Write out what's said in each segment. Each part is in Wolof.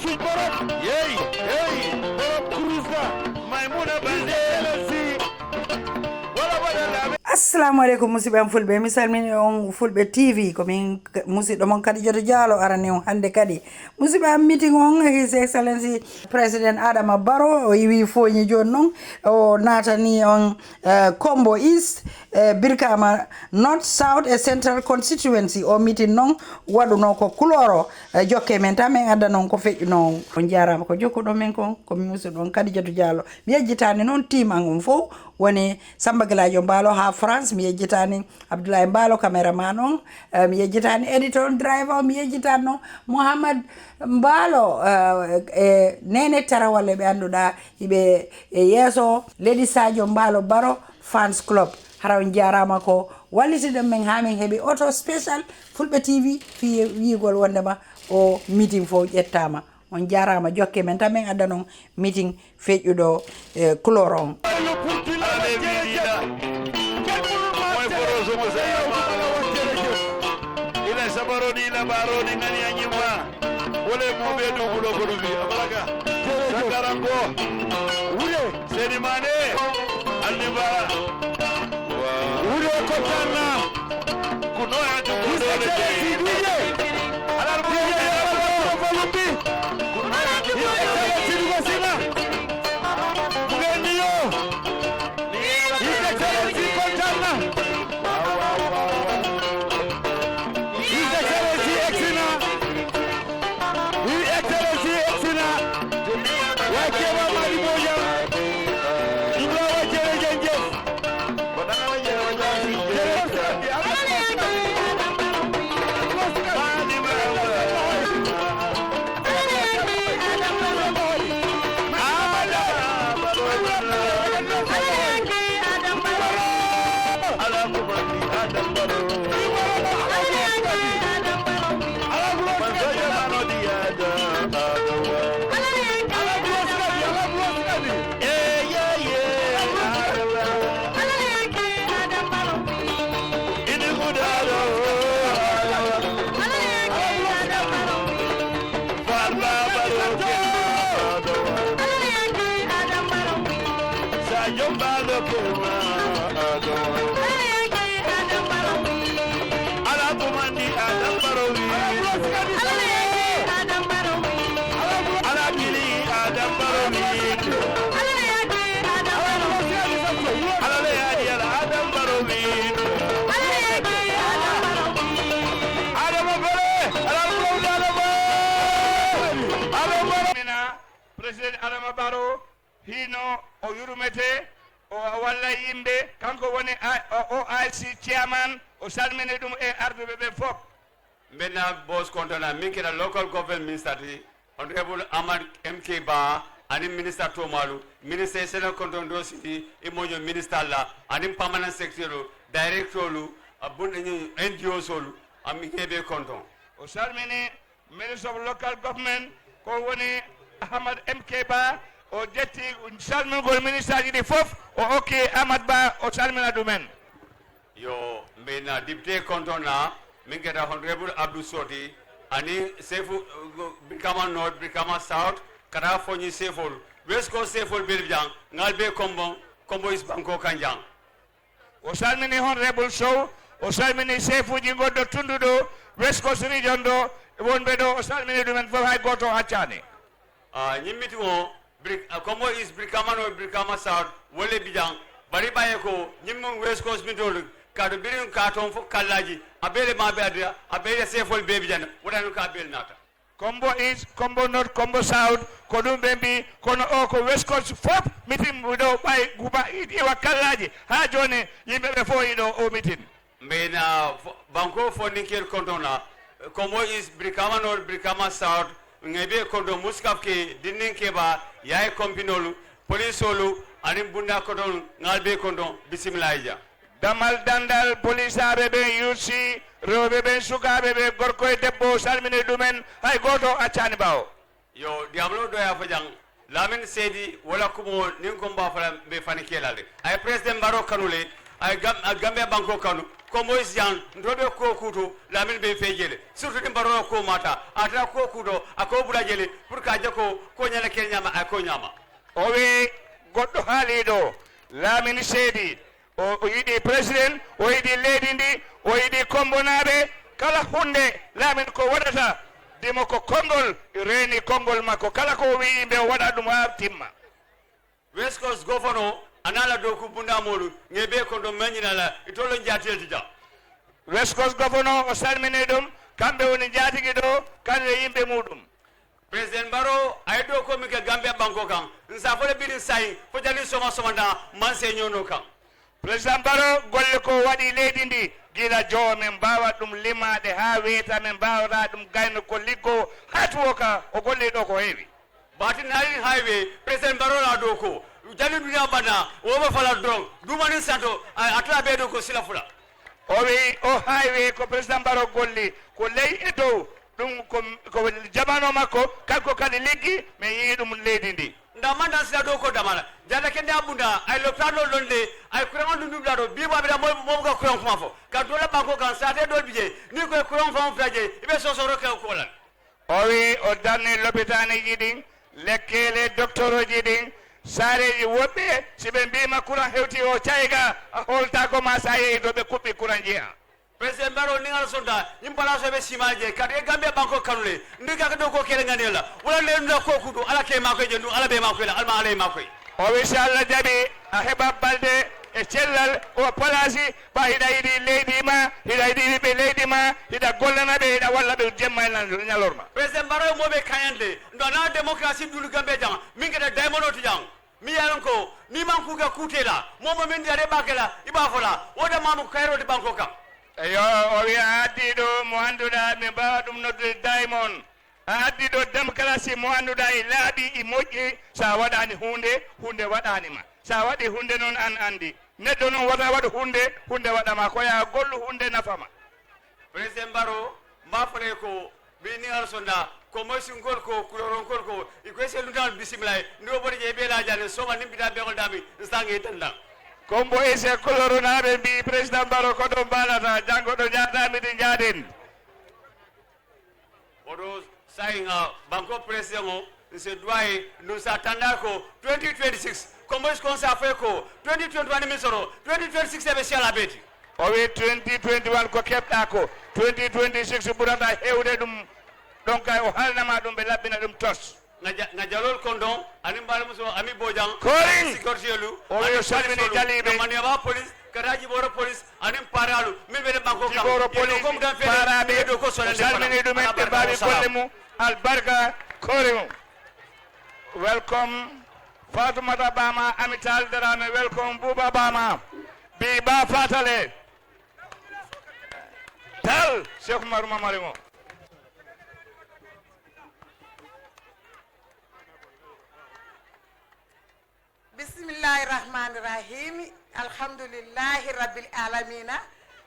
suñ borom Yey, borom kurus la Maimouna Baldé. assalamu aleykum musidɓe am fulɓe mi salmini on fulɓe tv komin musidɗo mon kadi joto dialo arani on hannde kadi musidɓe am meeting on his excellency président adama barrow o yiwi foñi joni noon o natani on combo east birkama north south e central constituency o meeting noon waɗuno ko couleur o jokke men tan min adda noon ko feƴƴuno on jarama ko jokkuɗo men kon komi musidɗo on kadi joto dialo mi yejjitani noon team an on fof woni Samba Galadio Mbalo ha France mi yejjitani Abdoulaye Mbalo caméraman on mi yejjitani editor driver mi yejjitani no Mouhamad Mbalo e Nene Tarawale ɓe annduɗa hiɓe e yeeso Lady Sadio Mbalo Baro fans club hara on jarama ko wallitiɗen men ha min heeɓi auto spécial Fulɓe TV fi wiigol wondema o meeting fo ƴettama on jarama jokke men tan min adda noon meeting feƴƴuɗo couleur on Sabaroni la baroni ngani anyima wole mo be do gulo ko bi abaraka sakarango wure seni mane alniba wure ko tanna kuno ya to wure ala ko ya volumbi kuno ya to wure sina ngeniyo ni ko tanna President Adama Barrow hino o yurumete o walla yimɓe kanko woni OIC chairman o salmini ɗum e arduɓe ɓe fof maintenant boss kontona min keda local government minister ti honorable Ahmad MK Ba ani minister Tomalu minister sena konton do city e moño minister la ani permanent secretary director lu abun NGO solu ami kebe konton o salmini minister of local government ko woni Ahmad MK Ba o jetti salmingol ministre ji ɗi fof o hokki Ahmad Ba o salmina ɗumen yo mbena député kontona min keta honorable Abdou Soti ani sefu Brikama North Brikama South kata foñi sefol West Coast sefol ɓeɗi jang ngal be combo is banko kanjang o salmini honorable Sow o salmini sefuji gonɗo tunduɗo West Coast region ɗo wonɓe ɗo o salmini ɗumen fof hay goto haccani ñimmiti o combo is Brikama North Brikama South wole bijang bari baye ko ñimmon West Coast mitol kaɗo birin ka toon fof kallaji aɓeele maɓe adda aɓeele sefol beebi jana woɗano ka beel nata combo east combo north combo south ko ɗum ɓe mbi kono o ko West Coast fof mitin ɗo ɓay guba iwa kallaji ha joni yimɓeɓe fof yiɗo o mitin mbena banko fonninkel kontona combo is Brikama North Brikama South ngebe kondo muskaf ke dinnin keba yaay kompinolu police olu ani bunda kodon ngalbe kondo bismillah ja damal dandal police aɓe ɓe yusi rewɓe ɓe sukaɓe ɓe gorko e debbo salmini ɗumen hay goto accani ɓawo yo diablo do ya fajang lamin sedi wala kumo nin ko mba fala be fani kelale ay president Barrow kanule ay gambe banko kanu ko moys jan ndobe ko kuto lamin be fejele surtout de baro ko mata atra ko kuto ako bula jele pour ka jako ko nyala ken nyama ko nyama o wi goddo haalido lamin seedi o yidi president o yidi leydi ndi o yidi kombonabe kala hunde lamin ko wadata dimo ko kongol reni kongol makko kala ko wi be wada dum ha timma. West Coast Governor anala doku bunda molu ngebe ko do menyina la itolo njatel tija West Coast Governor o salmine dum kambe woni jatigi do kanle yimbe mudum. President Baro ay do ko mi ke Gambia banko kan nsa fole bidin sai fo jali soma da man se nyono kan President Baro golle ko wadi leydi ndi gila jowo men mbawa dum limade ha weta men mbawra dum gayno ko liggo hatuwoka o golle do ko heewi Batin highway President Baro la do ko jali dunya bana wo ba fala drong dumani santo atla be do ko sila fula o wi o highway ko President Baro golli ko ley e dow dum ko jamano makko kanko kadi liggi me yi dum leydi ndi ndamanda sila do ko damala jala kende abunda ay lo plano londe ay kuran dundu blado bi ba bi mo ga kuran kuma fo ka do la banko kan sa te do bije ni ko kuran fo flaje ibe so so roke ko lan o wi o danne lopitane jidin lekkele docteur jidin sare wobbe sibe mbima kuran hewti o cayga holta ko ma saye do be kubbi kuran jiya. President Baro ni ngal sonda nim palaso be simaje kadi Gambia banko kanule ndika do ko kele nganela wala le ndo ko kudu ala ke mako jendu ala be mako la alma ala mako o wi sala jabi a heba balde e cellal o palasi ba hida yidi leydi ma hida yidi be leydi ma hida gollana be hida walla be jemma nyalorma. President Baro mo be kayande ndo na democracy dulu Gambia jang minga da diamond to jang mi yaron ko ni man ku ga kutela momo min diare bakela iba fola woda mamu kayro de banko kam eyo o wi addido mo anduda me mbawa dum nodde diamond addido démocratie mo anduda e laabi e moƴƴi sa waɗani hunde waɗani ma sa waɗi hunde noon an andi neddo noon wata waɗa hunde waɗama ko ya gollu hunde nafama. President Baro mbafare ko bi ni al sonda ko moysi ngol ko kuloron kol ko iko se lundal bismillah ndo bodi je be la jale soma nimbita be gol dami stangi tanda kombo ese koloronaɓe mbi président Baro ko ɗo mbalata janggo ɗo jaadami ɗi jaaden oɗo sayinga banko président o se doye no sa tanda ko 2026 comme est-ce qu'on sa fait ko 2021 min soro 2026 ɓe siala beeti o wi 2021 ko keɓɗa ko 2026 ɓurata hewde ɗum donc o halnama ɗum ɓe laɓɓina ɗum tos nga jalol kondon ani mbal muso ami bojang koring sikortielu o yo salmini jalibe maniaba police karaji boro police ani paralu min be banko kam boro police parabe do ko solande salmini dum be babi kollemu albarka koring welcome Fatoumata Bama Amital Darame welcome Buba Bama bi ba fatale tal Cheikh Oumar Mamarimo Bismillahirrahmanirrahim. Alhamdulillahi rabbil alamin.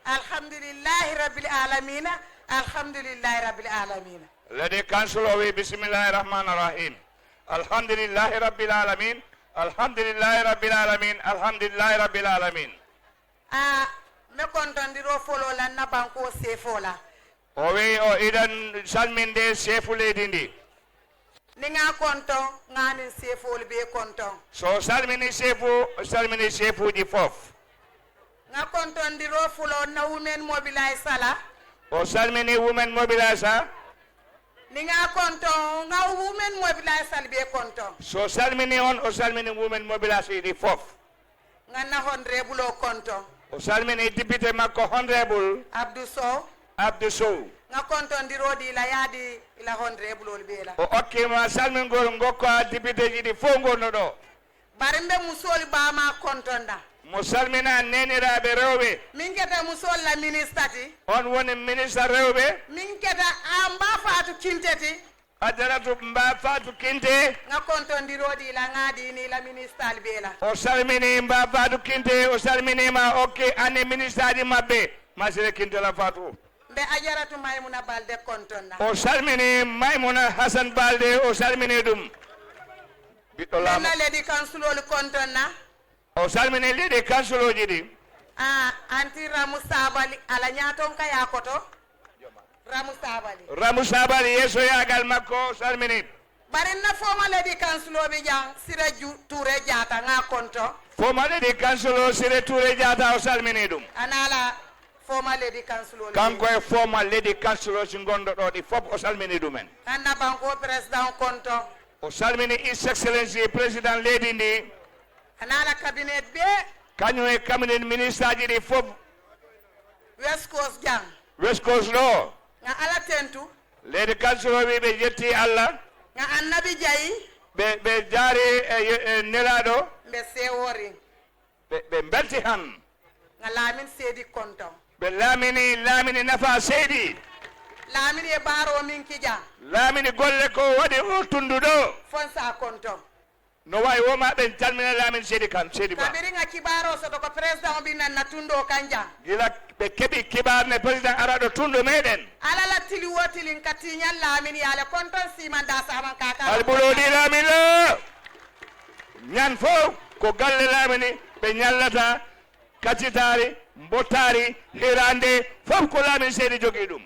Alhamdulillahi rabbil alamin. Alhamdulillahi rabbil alamin. Lady Councilor we Bismillahirrahmanirrahim. Alhamdulillahi rabbil alamin. Alhamdulillahi rabbil alamin. Alhamdulillahi rabbil alamin. Me kontondiro folo la na banko sefola. O we o idan salminde sefule dindi. Ninga konton ngani sefol be konton so salmini sefu di fof nga konton di rofulo na women mobilize sala o salmini women mobilize ninga konton nga women mobilize sal be konton so salmini on o salmini women mobilize di fof nga na honorable konton o salmini député makko honorable Abdou Sow nga konton di rodi la yadi ila honorable be la o okkima salmingol ngokko député ji di fo gonno do barimbe musol bama kontonda mo salmina neniraɓe rewɓe min keta musol la ministre on woni ministre rewɓe min keta amba fatu kinteti ajaratu mba fatu kinte nga konton di rodi la ngadi ni la ministre be la o salmini mba fatu kinte o salminima okke ane ministre ji mabɓe masire kinte la fatu be ajaratu Maymuna Balde kontonna o salmini Maymuna Hassan Balde o salmini dum biɗɗo laamu na ledi kansulol kontonna o salmini leydi kansuloji ɗi anti Ramu Sabali ala nyaton ka yakoto Ramu Sabali yeso yagal makko salmini bari na former lady councilor bi jang Sira Touré Jata nga konto former lady councilor Sira Touré Jata o salmini dum anala former lady councilor kanko e former lady councilor singondo do di fop o salmini dumen anna banko president konto o salmini his excellency president lady ndi anala cabinet be kanyo e cabinet minister ji di fop West Coast jang West Coast do nga ala tentu lady councilor be jetti Allah nga annabi jayi be jari nelado be sewori be belti han nga lamin sedi konto be lamini nafa sedi lamini e baro min kija lamini golle ko wadi o tundudo fonsa konto no way woma ben calmina lamin sedi kan sedi ba kabiri nga kibaro so ko president bi nan na tundo kanja gila be kebi kibar ne president arado tundo meden ala la tili wotilin katinya lamini ala konton siman da saman kaka albulo di lamino nyan fo ko galle lamini be nyallata katitari mbotari hirande fop ko lamin sedi jogi dum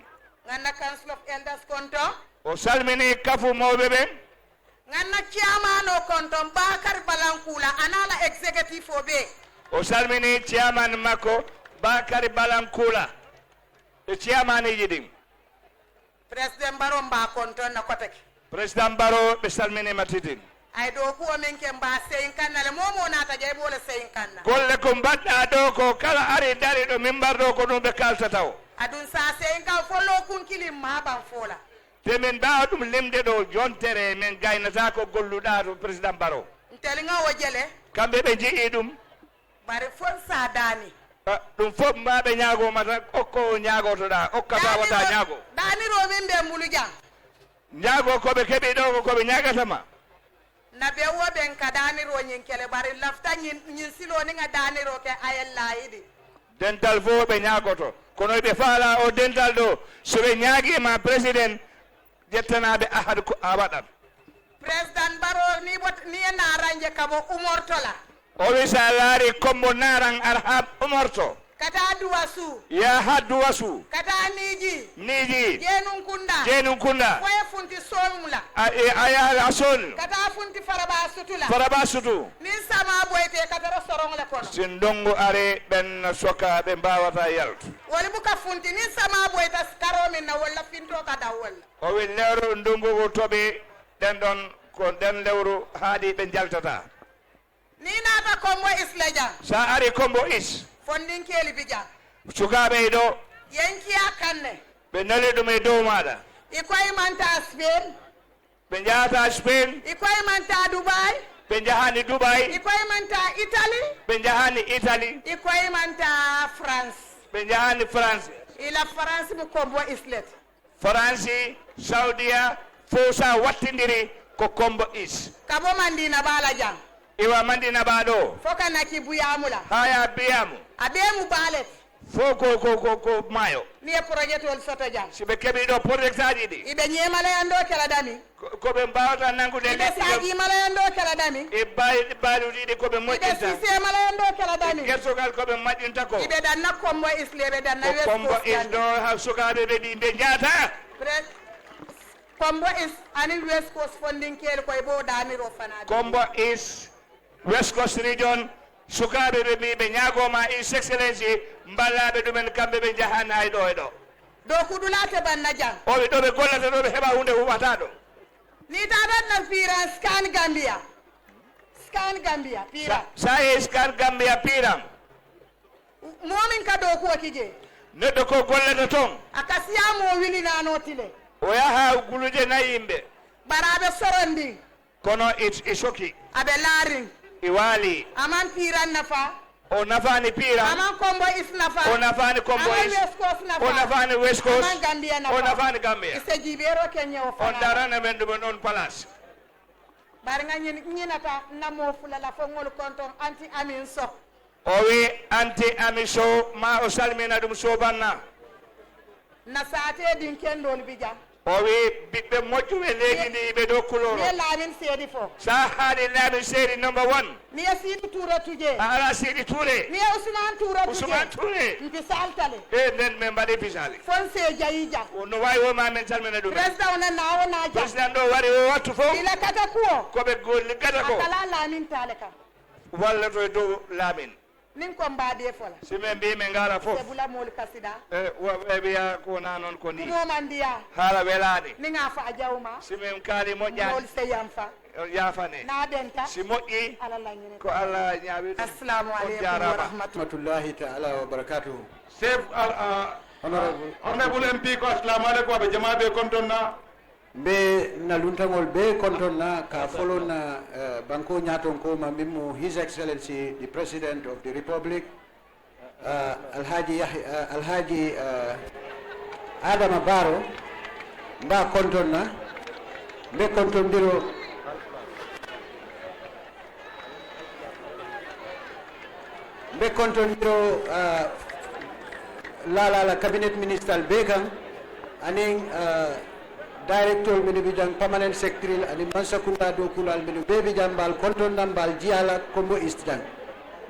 nganna council of elders konto o salmini kafu mawbe ben nganna chairman o konto Bakar Balankula anala executive obe o salmini chairman mako Bakari Balankula e chairman yidim president Baro mba konto na koteki president Baro be salmini matitin ay do ko men ke mba sein kanna le momo na ta jay bole sein kanna golle ko badda do ko kala ari dari do mimbar do ko dum be kalta taw adun sa sein kan follo kun kilim ma ban fola temen ba dum limde do jontere men gaynata ko golluda do president Baro tel nga wajele kambe be jii dum bare fon sa dani dum fop ma be nyaago mata okko nyaago to da okkata wata nyaago dani ro min be mulu jang nyaago ko be kebi do ko be nyaagata ma na be wo ben ka dani ro nyin kele bare lafta nyin silo ni nga dani ro ke ayel laidi dental fo be nyaagoto kono be faala o dental do so be nyaagi ma president jettana be ahad ko abadan president Baro ni bot ni na ranje kabo umortola o wisa laari kombo narang arhab umorto kata duwasu ya haddu wasu kata niji jenun kunda foye funti solmula aya asol kata funti faraba sutu ni sama boyte kata restaurant le kono sindongo are ben soka be mbawata yalt wali buka funti ni sama boyta karo min na wala finto kada wala o wi lewro ndungu go tobe den don ko den lewru haadi be jaltata ni nata kombo isleja sa ari kombo is fondin keli bija sukabe do yenki akanne be nale dum e do mada ikoy manta Spain be jaata Spain ikoy manta Dubai be jahani Dubai ikoy manta Italy be jahani Italy ikoy manta France be jahani France ila France mu kombo islet France Saudia fosa wattindiri ko kombo is kabo mandina bala jang iwa mandina bado foka na kibuyamula haya biamu abemu balet foko ko mayo ni e projet wol soto jang sibe kebi do project aji di ibe nyemala yando kala dami ko be mbawta nangu de ibe saji mala yando kala dami e balu di ko be mojjinta ibe sise mala yando kala dami gerso gal ko be majjinta ko ibe dan na kombo islebe dan na ko west kombo is do ha sukabe be di be jata kombo is ani west coast funding kel ko e bo dani ro fana kombo is West Coast region sukabe be nyaago ma his excellency mbalabe dumen kambe be jahana e do do kudulate banna jang o be do be gollata do be heba hunde huwata do ni tadat na pira scan Gambia pira sa e scan Gambia piram momin ka do ko kije neddo ko gollata ton akasiya mo wili na notile o yaha guluje na yimbe barabe sorondi kono it's isoki abe laring iwali aman piran nafa o nafani pira aman kombo is nafa o nafani kombo is o nafani West Coast aman Gambia nafa o nafani Gambia ise jibero Kenya o fana on darana men dum on place bar nga nyinata namo fulala fo ngol konton anti amin so o wi anti amiso ma o salmina dum so banna na saate din kendol bija o wi ɓiɓɓe moƴƴuɓe leydi ndi ɓe dow kuloro ni laamin seedi fo sa haali laamin seedi number 1 ni e Sidy Touré tuje a ala Sidy Touré ni e Ousmane Touré tuje Ousmane Touré mpi saltale e nden min mbaɗi pisali fon se jayi jang no wawi woma men calmina ɗum président one nawo na jang président ɗo wari o wattu fof ila kata kuwo koɓe golli gata ko akala laamin tale kam walla to e dow laamin nin ko mbaade fola simin mbi min gara fof se bula mol kasida woɓe wiya ko na noon ko ni momandiya haala welani ni nga fa jawma simin kaali mol moƴƴani se yam fa yafane na denta si moƴƴi ala lañine ko Allah ñaawi ɗum assalamu aleykum wa rahmatullahi ta'ala wa barakatuhu. chef honorable MP ko assalamu aleykum aɓe jama ɓe kontonna Be na luntangol be kontonna ka follow na banko nyaton ko ma mimmo His Excellency the President of the Republic Alhaji Adama Barrow mba kontonna be kontondiro la cabinet ministerial bekan aning director mini bijang permanent secretary ani mansakunda do kulal mini bebi jambal konton nambal jiala kombo istjan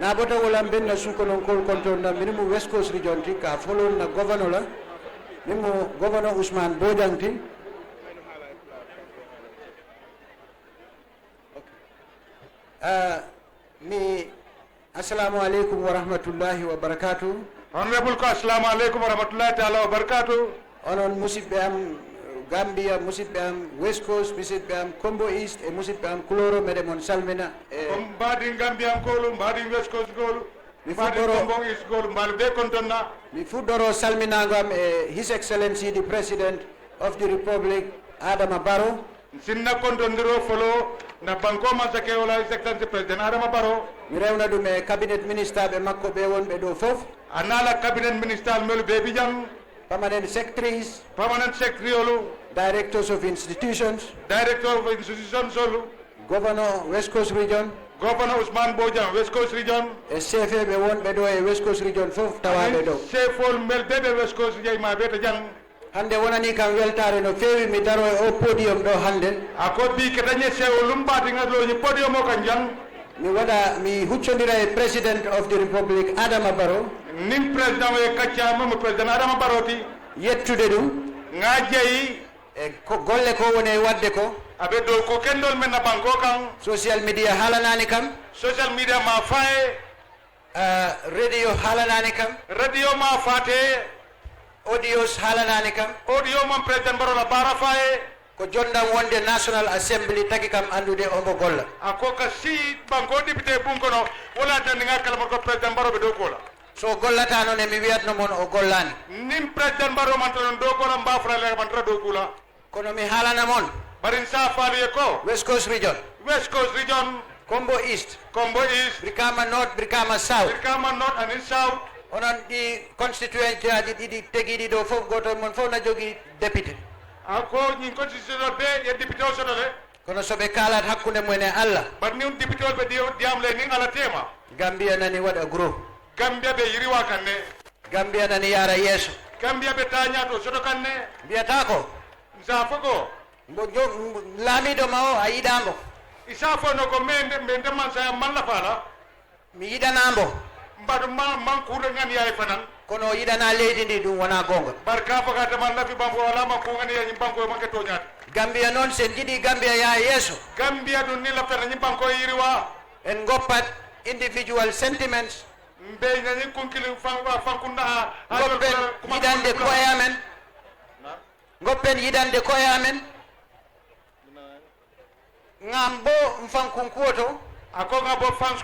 na bota wala benna sukonon kol konton na mini mu West Coast region ti ka follow na governor la mimo governor Ousmane Bojang ti mi assalamu alaikum wa rahmatullahi wa barakatuh. honorable ko assalamu aleykum wa rahmatullahi taala wa barakatuh. onon musidɓe am Gambia musidɓe am West Coast musidɓe am Kombo East e musidɓe am Kuloro meɗe mon salmina on mbaɗi Gambia kolu mbaɗi West Coast golu mi mbaɗi Kombo East golu mbaɗi ɓe kontonna mi fuɗɗoro salminago am e His Excellency the President of the Republic Adama Barrow sinna kontondiro folo na banko masake wala His Excellency President Adama Barrow mi rewna ɗum e cabinet ministre ɓe makko ɓe wonɓe ɗo fof a naala cabinet ministériel melu ɓe bijang permanent secretaries permanent secretary olu directors of institutions director of institutions olu governor West Coast region governor Ousmane Bojang West Coast region e chef ɓe wonɓe ɗo e West Coast region fof tawaɓe ɗo chefol mel ɓeɓe West Coast jeyma ɓe to jang hande wonani kam weltare no fewi mi daro e o podium ɗo hande ako bi ke dañe sewo lumbati ngadloñi podium o kan jang mi huccodira e President of the Republic Adama Barrow nin président o e kaccama mo président Adama Barrow ti yettude ɗum nga jeeyi e ko golle ko woni e wadde ko aɓe dow ko kendol men na banko kan social media haalanani kam social media ma faye radio haalanani kam radio ma fate audios haalanani kam audio man président Barrow la bara faye ko jondam wonde National Assembly tagi kam andude omo golla ako ka si banko député bunkono wona tan nga kala ko président Barrow ɓe dow kola so gollata noon e mi wiyatno mon o gollani nin président Barrow man tan dow kola mbafrale man tara dow kula kono mi haalana mon barin sa faali e ko West Coast region West Coast region Kombo East Kombo East Brikama North Brikama South Brikama North and South onon ɗi constituency aji ɗiɗi tegiɗi ɗo fof goto mon fof na jogui député ako ñin constitution ɓe ye député o sotole kono soɓe kalat hakkude mumen e Allah bat nin député ol ɓe diyamle nin ala tema Gambia nani waɗa gros Gambia ɓe yiriwa kanne Gambia nani yara yeeso Gambia ɓe tañato soto kanne mbiyata ko sa fo ko laamiɗo ma o a yiɗambo isa fono ko ɓe ndeman saya malla faala mi yiɗanambo mbaɗu man kuuɗo ngani yaye fanan kono o yiɗana leydi ndi ɗum wona gonga bar ka fogatama lafi banko wala man kugani yañi banko e manque toñade Gambia noon sen jiiɗi Gambia yaha yeeso Gambia ɗum ni laftata ñi banko e yiriwa en goppat individual sentiments mbe ñañi kunkili fankunda goppen yiɗande koye amen goppen yiɗande koye amen ngam bo fankun kuwoto ako nga bo fans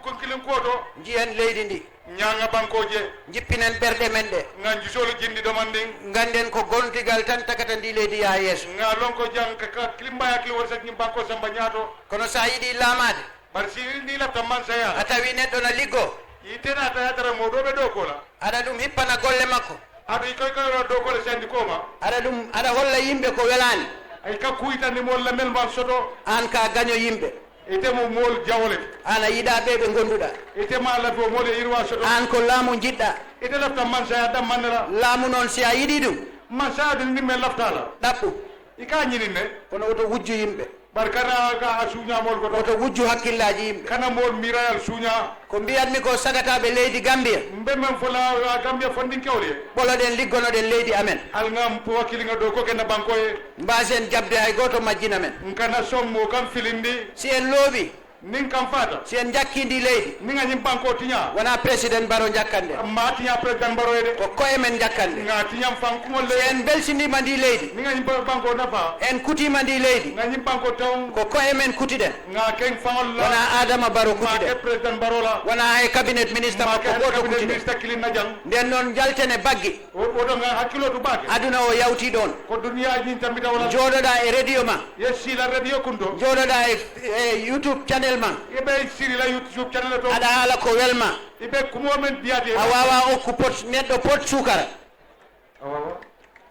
kunkilin kuwoto jiyen leydi ndi ñanga bankoje jippinen ɓerɗe men ɗe nga jisolu jindi ɗoman ndin ganden ko gontigal tan takata ndi leydi yaha yeeso nga lon ko jang klimbaya kili won sak ñim banko samba ñaato kono sa yiɗi laamade bar si ni lafta man saya a tawi neɗɗo na liggo yitena ta yatara mo ɗo ɓe ɗo kola aɗa ɗum hippana golle makko aɗa koy koyɗo dow kola sandi koma aɗa holla yimɓe ko welani ay ka kuyitandi mol lamel man soto an ka gaño yimɓe itemo mol jawle an a yiɗa ɓe ɓe gonduɗa itema lafi o mol e irwa soto an ko laamu jiɗɗa ite lafta man saya ɗam mannera laamu noon si a yiɗi ɗum masadi ni men laftala ɗaɓɓu ika ñinine kono woto wujju yimɓe bar kana ka suñamol ko woto wujju hakkillaji yimɓe kana mol mirayal suña ko mbiyatmi ko sagataɓe leydi gambia mbe men fola gambia fondin kewle ɓoloɗen liggonoɗen leydi amen alngam po wakilinga do ko kenna banko e mbasen jabde hay goto majjina men nkana sommo kam filindi si en looɓi nin kam fata si en jakkidi leydi ninga ñim banko tiña wona président baro jakkande ma tiña président baroyde ko koye men jakkande nga tiñam fankugol si le en belsinima ndi leydi ninga ñim banko nafa en kutima ndi leydi nga ñim banko taw ko koye men kutiɗen nga ken fangol la wona adama baro ma ke kutiɗen président barola wona hay cabinet ministre ma ke makko goto cabinet kutiɗen ministre kilin na jang nden noon jaltene bagge odo nga hakkilo to bake aduna o yawti ɗon ko duniya ñin tambita wala joɗoɗa e radio ma yesila radio kunto joɗoɗa e youtube channel ma ibe siri la youtube channel to aɗa haala ko welma ibe kumo men diate a wawa okku pot neɗɗo pot sukara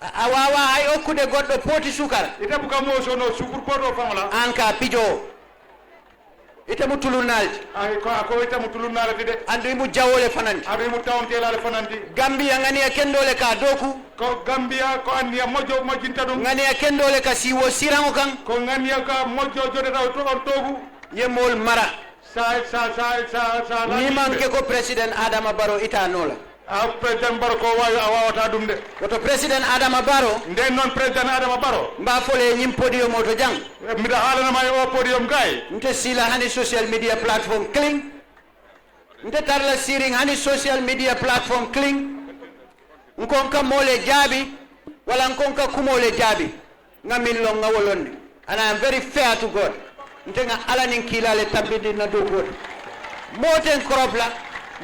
a wawa hay okkude goɗɗo poti sukara ite buka mo sono sukur poto fangola an ka pijo o itemo tulurnalde ay ko ite mutulun nala de andu imu jawole fanandi abi mu tawntela le fananti gambia ngani e kendole ka doku ko gambia ko anniya mojo mojinta dum ngani e kendole ka siwo sirango kan ko ngania ka mojo jodeta to on togu yemol mara sa ni manke ko président adama baro itanola a président baro ko wawi a wawata dum de woto président adama baro nden non président adama baro mba fole ñim podium o to jang mbiɗa haalanama e o podium gay nte sila hani social media platform cling nte tarla siring hani social media platform cling nkon ka mole jaabi wala nkon ka kumole jaabi ngamin lo ngawolonde and I am very fair to God nte nga alanin kilale tambidi na do God moten crop la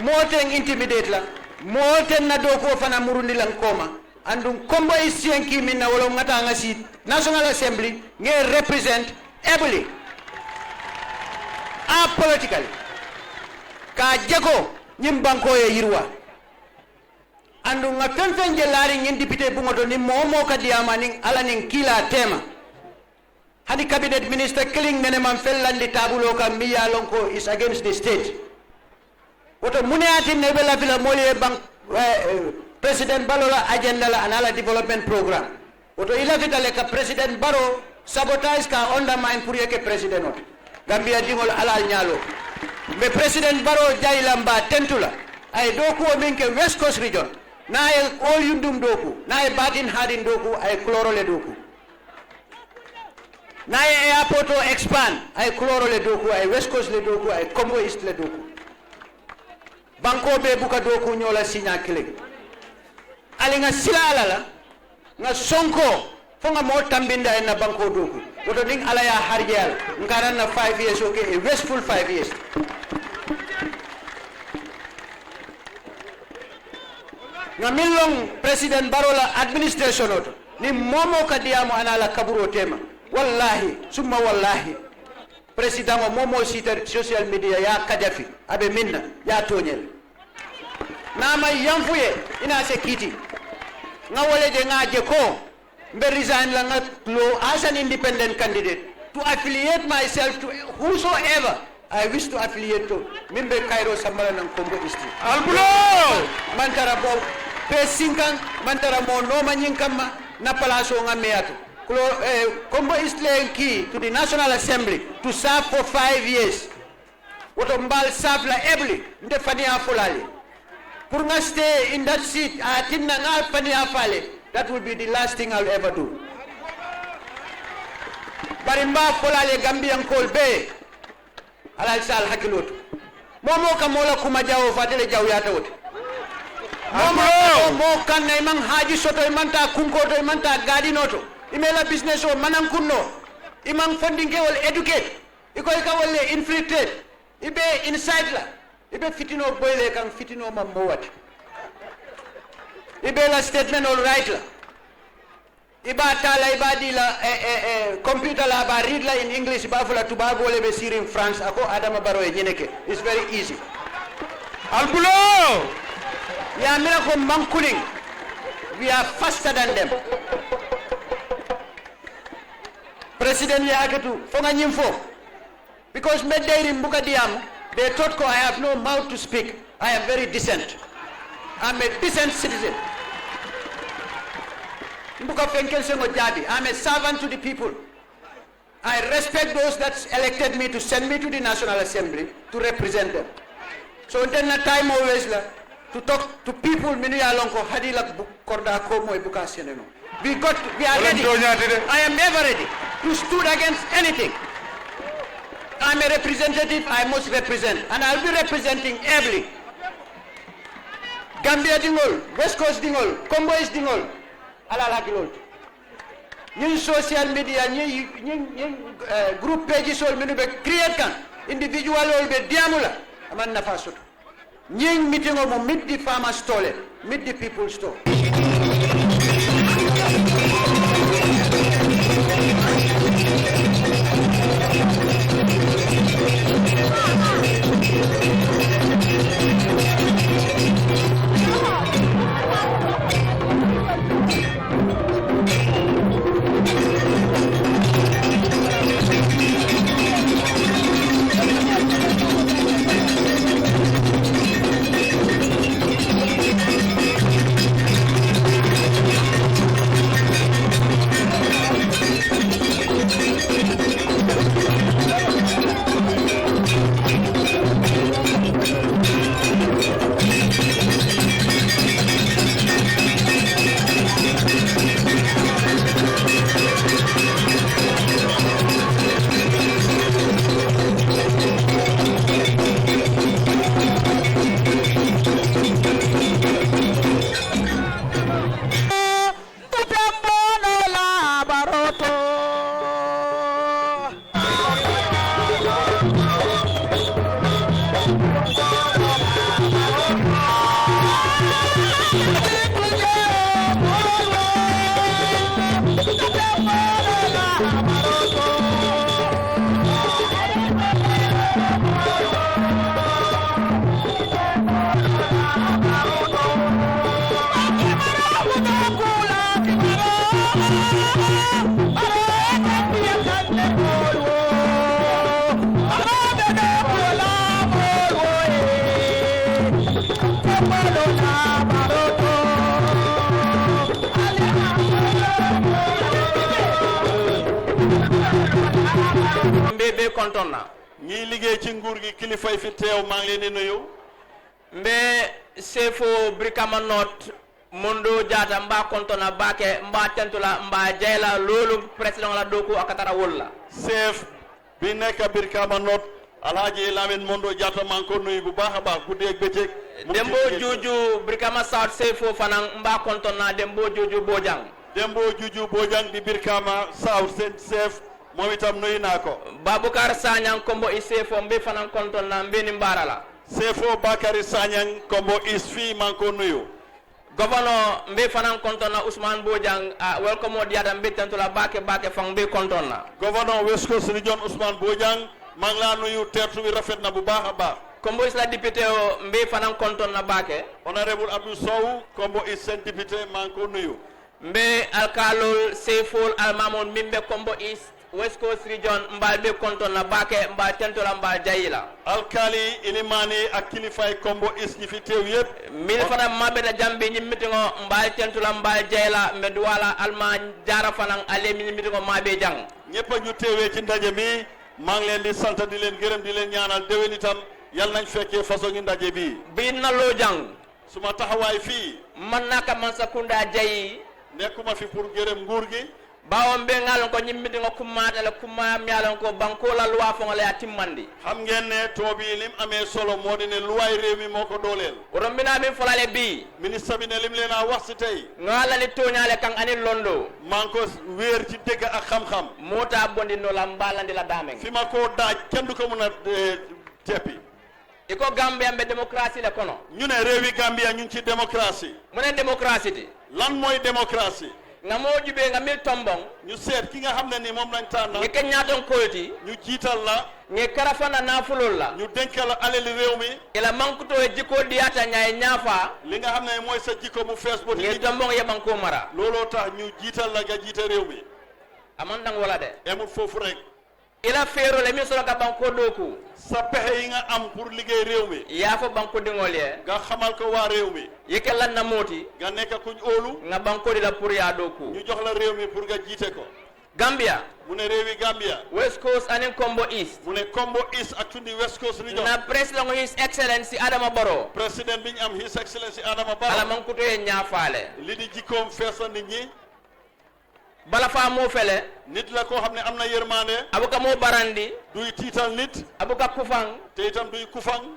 moten intimidate la moten na do ko fana murundi lan koma andum kombo isienki minna wala ngata nga si National Assembly nge represent ably apolitically ka jago nyim banko ye yirwa andu nga fen je laari ngin député bu ngoto ni momo ka diama ning ala ning kila tema hani cabinet minister killing nene man fellandi tabulo ka miya lonko is against the state woto muneati ne bela fila moliye bank president balola agenda la anala development program woto ila fitale ka president baro sabotage ka undermine pour yeke president ot gambia dingol alal nyalo be president baro jaylamba tentula ay doku o minke west coast region na ay all yundum doku na ay batin hadin doku ay chlorole doku na ay airport o expand ay chlorole doku ay west coast le doku ay combo east le doku banko be buka doku nyola sinya kile ali nga sila alala nga sonko fo nga mo tambinda en na banko doku woto ning ala ya harjel ngara na 5 years okay a wasteful 5 years nga millong president barola administration oto ni momo kadiamo anala kaburo tema wallahi summa wallahi president o momo sita social media ya kadafi abe minna ya tonyel nama yamfuye ina sekiti nga wole de nga je ko mbe resign la nga lo as an independent candidate to affiliate myself to whosoever I wish to affiliate to mimbe Cairo Sambala nan Kombo East albulo mantara bo pe sinkan mantara mo no manyinkama na palaso nga meato Kombo East key to the National Assembly to serve for 5 years woto mbal serve la ebli nde fani afulali pour nga stay in that seat atinna nga fani afale that will be the last thing I'll ever do bari mba fulali Gambian kolbe alal sal hakiloto momo ka mola kuma jawo fatele jaw ya tawte momo kan nay man haji soto manta kunko to manta gadinoto imela business o manan kunno imang funding ke wol educate ikoy ka wolle infiltrate ibe inside la ibe fitino boyle kan fitino mammo wat ibe la statement all right la iba tala iba di la computer la ba read la in English ba fula tubago le be sir in France ako Adama Barrow e nyeneke it's very easy albulo ya mira ko mankuling we are faster than them president ya akatu fo nga nyimfo because medayri mbuka diam they thought ko I have no mouth to speak I am very decent I'm a decent citizen Mbuka fenkel sengo jabi. I'm a servant to the people. I respect those that elected me to send me to the National Assembly to represent them. So then na time always to talk to people minu ya lonko hadila korda ko moy buka seneno. We are ready. I am never ready to stood against anything. I'm a representative, I must represent, and I'll be representing every Gambia dingol, West Coast dingol, Combo is dingol, ala dingol. New social media, new group pages all menu be create kan, individual all be diamula, aman nafasut. New meeting of meet the farmers stole, meet the people store. Mbebe kontonna ñi liggéey ci nguur gi kilifa yi fi teew maa ngi leen di nuyu mbe sefo brikama not mondo jata mba kontonna bake mba tentula mba jayla lolu president la doku akatara wolla chef bi nekk Brikama North Alhaji Lamin Mondo Jatta maa ngi ko nuyu bu baax a baax guddi ak bëccëg dembo juju brikama south sefo fanan mba kontonna dembo juju bojang di Brikama South seen chef moom itam nuyu naa ko Babukar Sanyang kombo isefo mbe fanan kontonna mbe ni mbarala Sefo Bakary Sanyang kombo is fii maa ngi ko nuyu Governor mbe fanan kontonna Ousmane Bojang welcome diada mbe tentula bake fang mbe kontonna Governor West Coast Region Ousmane Bojang maa ngi laa nuyu teertu bi rafet na bu baax a baax kombo isla député o mbe fanan kontonna bake Honorable Abdou Sow kombo is seen député maa ngi ko nuyu mbe alkalol sefol almamon mimbe kombo is West Coast Region mbal be kontonna bake mbal tentola mbal jayila alkali ilimani ak kilifay kombo is ñi fi teew yépp mil fana mabbe da jambi ñi mitingo mbal tentola mbal jayila mbe duwala alma jara fanan ale mi mitingo mabbe jang ñepp ñu teewee ci ndaje mi maa ngi leen di sant di leen gërëm di leen ñaanal déwén itam yàlla nañ fekkee façon ngi ndaje bi bi na lo jang suma taxawaay fii man naka man sakunda jayi nekkuma fi pour gërëm nguur gi bawon be ngalon ko nyimmiti ngo kummata la kumma myalon ko banko la loi fo ngala timmandi xam ngeen ne toobi lim amee solo moo di ne luwaay réew mi moo ko dooleel rombina min folale bi ministre bi ne lim leen a wax si tey ngala li toñale kan ani londo maa ngi ko wéer ci dégg ak xam-xam mota bondi no la mbalandi la dameng fi ma koo daaj kenn du ko mën a teppi iko Gambia mbe démocratie le kono ñu ne réewi Gambia ñu ngi ci démocratie mu ne démocratie ti lan mooy démocratie nga mo jube nga mil tombong ñu seet ki nga xam ne ni moom lañ tànn nge kenyaton koyti ñu jiital la nge karafana nafulol la ñu dénkal alali réew mi ila mankuto e jiko diata nyaay ñaafa li nga xam ne mooy sa jikko mu fees boti nge tombong yeban ko mara looloo tax ñu jiital la nga jiite réew mi amandang wala de emul foofu rek ila fero le min solo ka banko doku sa pexe yi nga am pour liggéey réew mi ya fo banko dingol ye nga xamal ko waa réew mi yeke lan na moti nga nekk kuñ óolu nga banko di la pour ya doku ñu jox la réew mi pour nga jiite ko Gambia mu ne réewi Gambia West Coast and Kombo East mu ne Kombo East ak tundi West Coast region na president His Excellency Adama Barrow président bi ñu am His Excellency Adama ala Barrow mankuto ye ñaafale li di jikkoom feesa nit ñi bala fa mo fele nit la koo xam ne am na yërmande abuka mo barandi duy tiital nit abuka kufang te itam duy kufang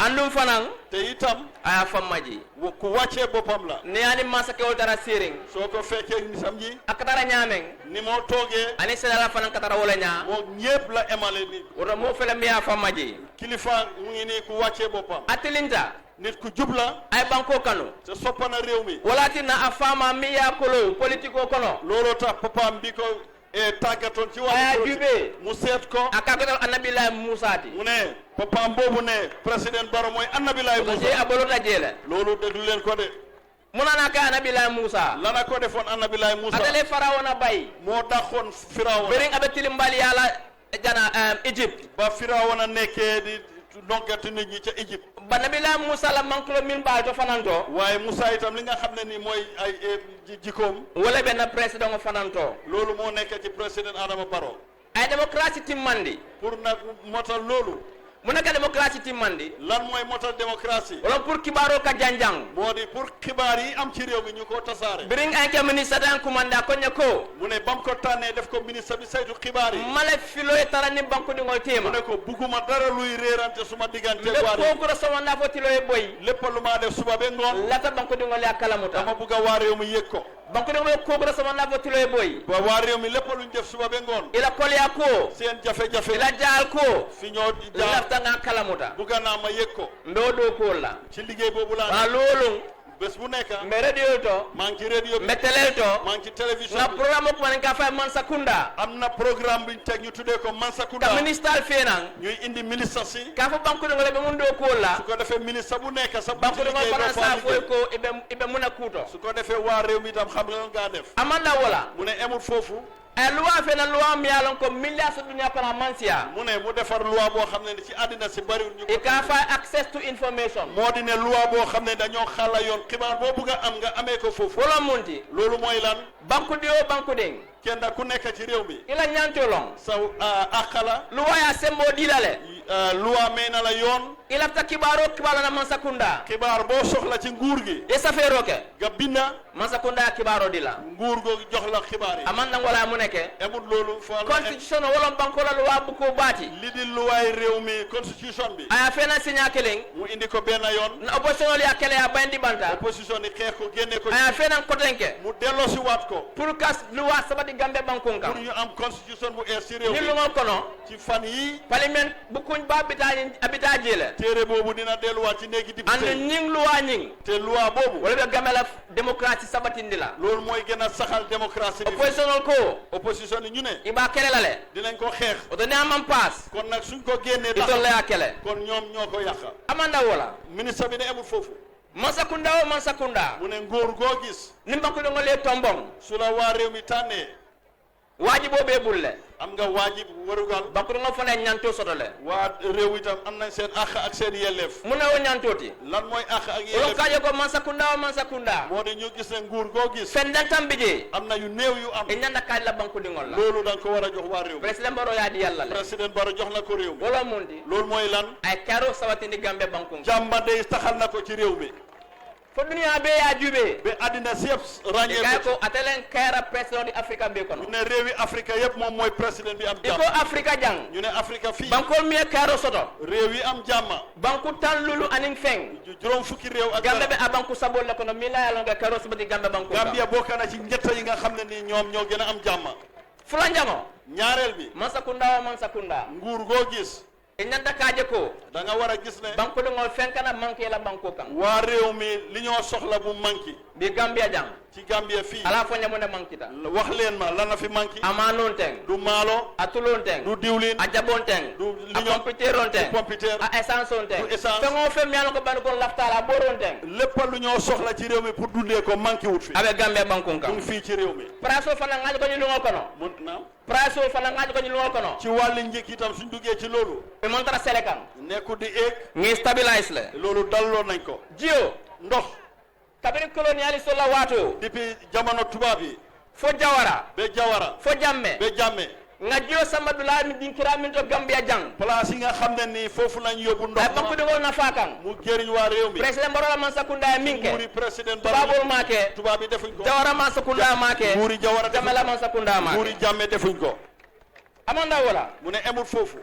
andum fanang te itam aya fammaji ku wàccee boppam la ne ani masake wol dara sering soo ko fekkee nitam ji akatara ñameng ni moo toogee ani sedala fanan katara wala ñaa moo ñépp la emale ni woto mo fele mi ya fammaji kilifa mu ngi nii ku wàccee boppam atilinta nit ku jub la ay banko kanu te soppana réew mi walati na afama mi ya kolo politiko kono looloo tax papaam bi ko tàggatoon ci aya wàllu jube mu seet ko akakotal annabillahi musati mu ne papaam boobu ne président Barrow mooy annabilaay to je Musa abolota jele loolu de du leen ko de munana ka annabillahi musa lana ko defoon annabilaay Musa atale farawona bay moo dàqoon Firawna bering abe tilimbali yala jana Egypt ba Firawna nekkee di donkati nit ñi ca Égypte banabila musa la mankulo min ba to fananto waaye Musa itam li nga xam ne ni mooy ay jikkoom wala ben president o fananto loolu moo nekk ci président Adama Barrow ay démocratie timmandi pour nag motal loolu munaka démocratie timmandi lan mooy motal démocratie wala pour kibaro ka janjang moo di pour xibaar yi am ci réew mi ñu ko tasaare bring ay ke ministre tan commanda ko nyako mu ne bam ko tànnee def ko ministre bi saytu xibaar yi mala filo e tarani banko dingol mu tema ne ko bugguma dara luy réerante suma diggante le waa réew ko ko so wanda fo tilo e boy lépp lu maa def suba be ngoon lata banko dingol ya kalamuta dama bugg a waa réew mi yëg ko banko dingol ko ko so wanda fo tilo e boy ba waa réew mi lépp luñ def suba be ngoon ila kolya ko seen jafe-jafe ila jaal ko fi ñoo lafta nga kalamuta bugga naa ma yëg ko ndo do ko la ci liggéey boobu laa ba lolum bés bu nekk me radio to maa ngi ci radio bi me télé to maa ngi ci télévision na bi programme ko man ka fay man sakunda am na programme buñ teg ñu tuddee ko Mansakunda ka ministre fenan ñuy indi ministre si ka fa banko dingol be mun do ko la su ko defee ministre bu nekk sa banko dingol fana sa foy liggéey ko ibe muna kuto su ko defee waa réew mi itam xam nga ngaa def amanda wala mu ne emul foofu ay loi fena loi mi yalon ko milliards dunya kono mansia mu ne mu defar loi boo xam ne ci àddina si bariwul ñu e ko ka fa access to information moo di ne loi boo xam ne dañoo xala yoon xibaar boo bugg a am nga amee ko foofu wala munti loolu mooy lan banko dio banko ding kenn ku nekk ci réew mi ila nyantolong sa akala loi ya sembo dilale loi may na la yoon ila ta kibaro na mansakunda xibaar boo soxla ci nguur gi e safero ke nga binda mansakunda kibaro dila nguur go jox la xibaar yi amanda wala muneke emul loolu fa constitution wala banko la loi bu ko bati li di luwaay réew mi constitution bi aya fena signa keleng mu indi ko benn yoon na opposition ya kele ya bandi banta opposition ni xeex ko génne ko aya fena kotenke mu delloosi waat ko pour kas loi sabati gambe bankunka pour ñu am constitution bu ees ci réew ni mi lu ngol kono ci fan yi parlement bu kuñ ba abita jele téere boobu dina delluwaat ci néegi and député ñing loi ñing te loi boobu wala be gamela démocratie sabatindi la loolu mooy gën a saxal démocratie bi opposition ko opposition ni ñu ne iba kele la le dinañ ko xeex oto ne amam pass kon nag suñ ko génnee itol la ya kele kon ñoom ñoo ko yàqa amanda wala ministre bi ne amul foofu mansakunda mu ne nguur goo gis nim banko do ngole tombong su la waa réew mi tànnee wajibo be bulle am nga waajib warugal banko do ngol fane ñanto sotole waa réew itam am nañ seen àq ak seen yelleef mu ne wo ñantoti lan mooy àq ak wala yelleef kaje ko mansakunda moo di ñu gis ne nguur goo gis fendantam bije am na yu néew yu am e ñanda kaaj la banko dingol la loolu da nga ko war a jox waa réew mi president baro ya di yalla le président Barrow jox na ko réew mi wala mundi loolu mooy lan ay karo sawatindi gambe banko jàmba day taxal na ko ci réew mi fo dunia be ya jube ba àddina si yëpp ràññee kay ko ko atelen kara president di africa be kono ñu ne réewi Afrique yëpp moom mooy président bi am iko jàmm africa jang ñu ne Afrique fii banko mi karo soto réew yi am jàmm banko tan lulu aning feng juróom fukki réew ak gambe be dara abanku sabol la kono mi la yalla nga karo sabati gambe banko Gambia bokk na ci ñett yi nga xam ne nii ñoom ñoo gën a am jàmm fulanjango ñaareel bi mansakunda nguur goo gis e ñanda kaje ko da nga war a gis ne banko de ngol fenkana manke la banko kan waa réew mi li ñoo soxla bu manki bi gambia jang ci Gambia fii ala fo ñamunde mankita wax leen ma lan la fi manki ama non teng du maalo a tulon teng du diwlin a jabon teng du a liñon computer on teng du computer a essence on teng du essence fengo fem yalla ko ban ko laftala boron teng lépp lu ñoo soxla ci réew mi pour dundee ko manki wut fi abe Gambia bankun mu kam ngi fii ci réew mi praso fana ngaji ko ñu lungol kono mun na praso fana ngaji ko ñu lungol kono ci wàllu njëkk itam suñ duggee ci loolu be montara selekan nekku di eeg ngi stabilize le loolu dalloo nañ ko jio ndox kabiri colonialiste la wato depuis jamono tubaab yi fo jawara be jawara fo jamme be jàmme nga jio samadula mi dinkira min to Gambia jang place yi nga xam ne nii foofu lañ yóbbu ndox ay banku de na fakan mu jëriñ waa réew mi president barola man sakunda minke nguuri président babul make tubaab yi defuñ ko jawara man sakunda make nguuri jawara defuñ jamela man sakunda make nguuri jàmme defuñ ko amanda wala mu ne emul foofu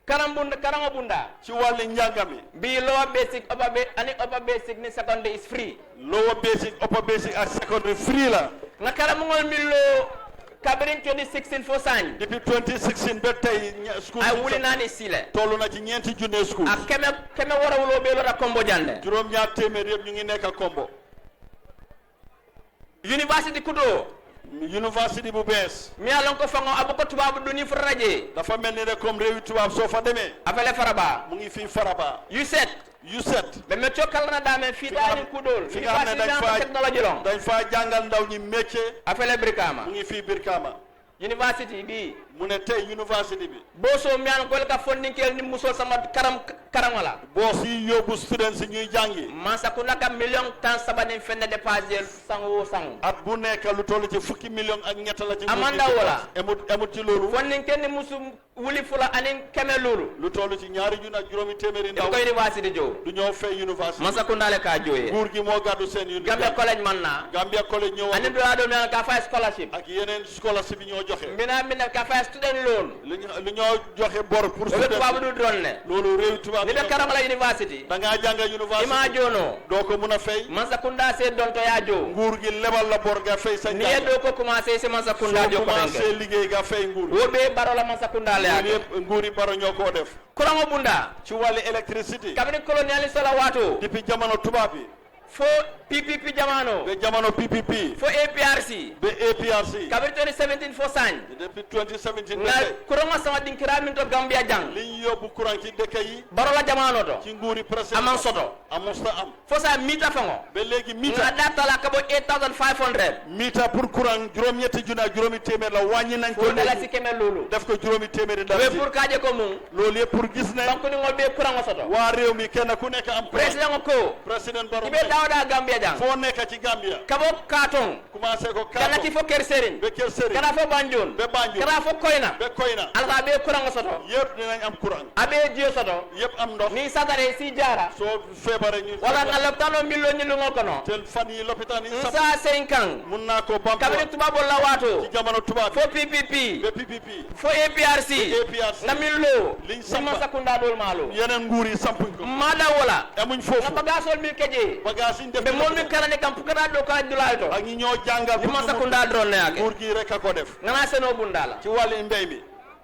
karanga bunda ci wàllu njàngami bi lower basic upper basic ni secondary is free lower basic upper basic ak secondary free la na karamungol millo kabirin 2016 fo sañ depuis 2016 ba tey school ay wuli nani sile tollu na ci ñeenti junne school ak keme warawulo be lo da kombo jande juróom ñaar téeméer yëpp ñu ngi nekk kombo university kudo university bu bees mi alon ko fango abuko tubabu duni fu raje dafa mel ni rek comme réewi tubaab soo fa demee afele faraba mu ngi fii Faraba you said be me cokal na dame fi dani kudol fi nga xam ne dañ fa jàngal ndaw ñi métier afele Brikama mu ngi fii Brikama university bi mu ne tey university bi boso mi an ko ka fondinkel ni musol sama karamala boos yi yóbbu students yi ñuy jàngi mansa ku naka million tan sabani fenne dépassé sango sang at bu nekk lu toll ci fukki million ak ñett la ci amanda wala emut ci loolu fondinkel ni musu wuli fula anin keme lolu lu toll ci ñaari junni ak juróomi téeméeri ndaw ko university jo du ñoo fay university mansa ku ndale ka joye nguur gi moo gàddu seen university Gambia college man na Gambia college ñoo anin do do na ka fa scholarship ak yeneen scholarship yi ñoo joxe mina ka fa student loan lu ñoo joxe bor pour student tubaab du doon ne loolu réew tubaab ni be karamala university da ngaa jàng university ima jono doo ko mun a fay mansa kunda se don to ya jo nguur gi lebal la bor nga fay sa ni do ko commencer se mansa kunda jo ko commencé liggéey nga fay nguur wo be barola mansa kunda le ya nguuri baro ñoo ko def kurango bunda ci wàllu électricité kabini colonialiste la wato depuis jamono tubaab yi fo PPP jamano be jamono PPP fo APRC be APRC kabiri 2017 fo sañ depuis 2017 na kurango sama dinkira min to Gambia jang li ñu yóbbu courant ci dëkk yi barola jamano to ci nguuri président aman soto amusta am fo sa mita fango ba léegi nga mita datala kabo 8500 mita pour courant juróom-ñetti junni ak juróomi téeméer la wàññi nañ ko ko dala si keme lolu def ko juróomi téeméeri dara be pour kaje ko mum loolu yëpp pour gis ne banko ni ngol be kurango soto waa réew mi kenn ku nekk am president ko président Barrow ibe dawda Gambia jang foo nekk ci Gambia kabo katon commencé ko kana ki fo ker serigne be Ker Sëriñ kana fo banjul be Banjul kana fo koyna be Koyna alka be kurango soto yëpp dinañ am courant abe jio soto yëpp am ndox ni satare si jara soo feebare ñu wala nga loptano millo ni lungo kono tel fan yi lopitaan yi sax nsa 5 ans mun naa ko bamtu kabiri tubabo la wato ci jamono tubaab fo PPP be PPP fo APRC APRC nga millo liñ sama sampa sakunda dol malo yeneen nguur yi sampuñ ko mada wala amuñ nga foofu bagasol mi keje bagage yi ñu def be mon mi karane kam pukata do kala dulal to ak ñi ñoo jàngal ni ma sakunda drone ne yake nguur gi rek a ko def ngana seno bundala ci wàllu mbéy mi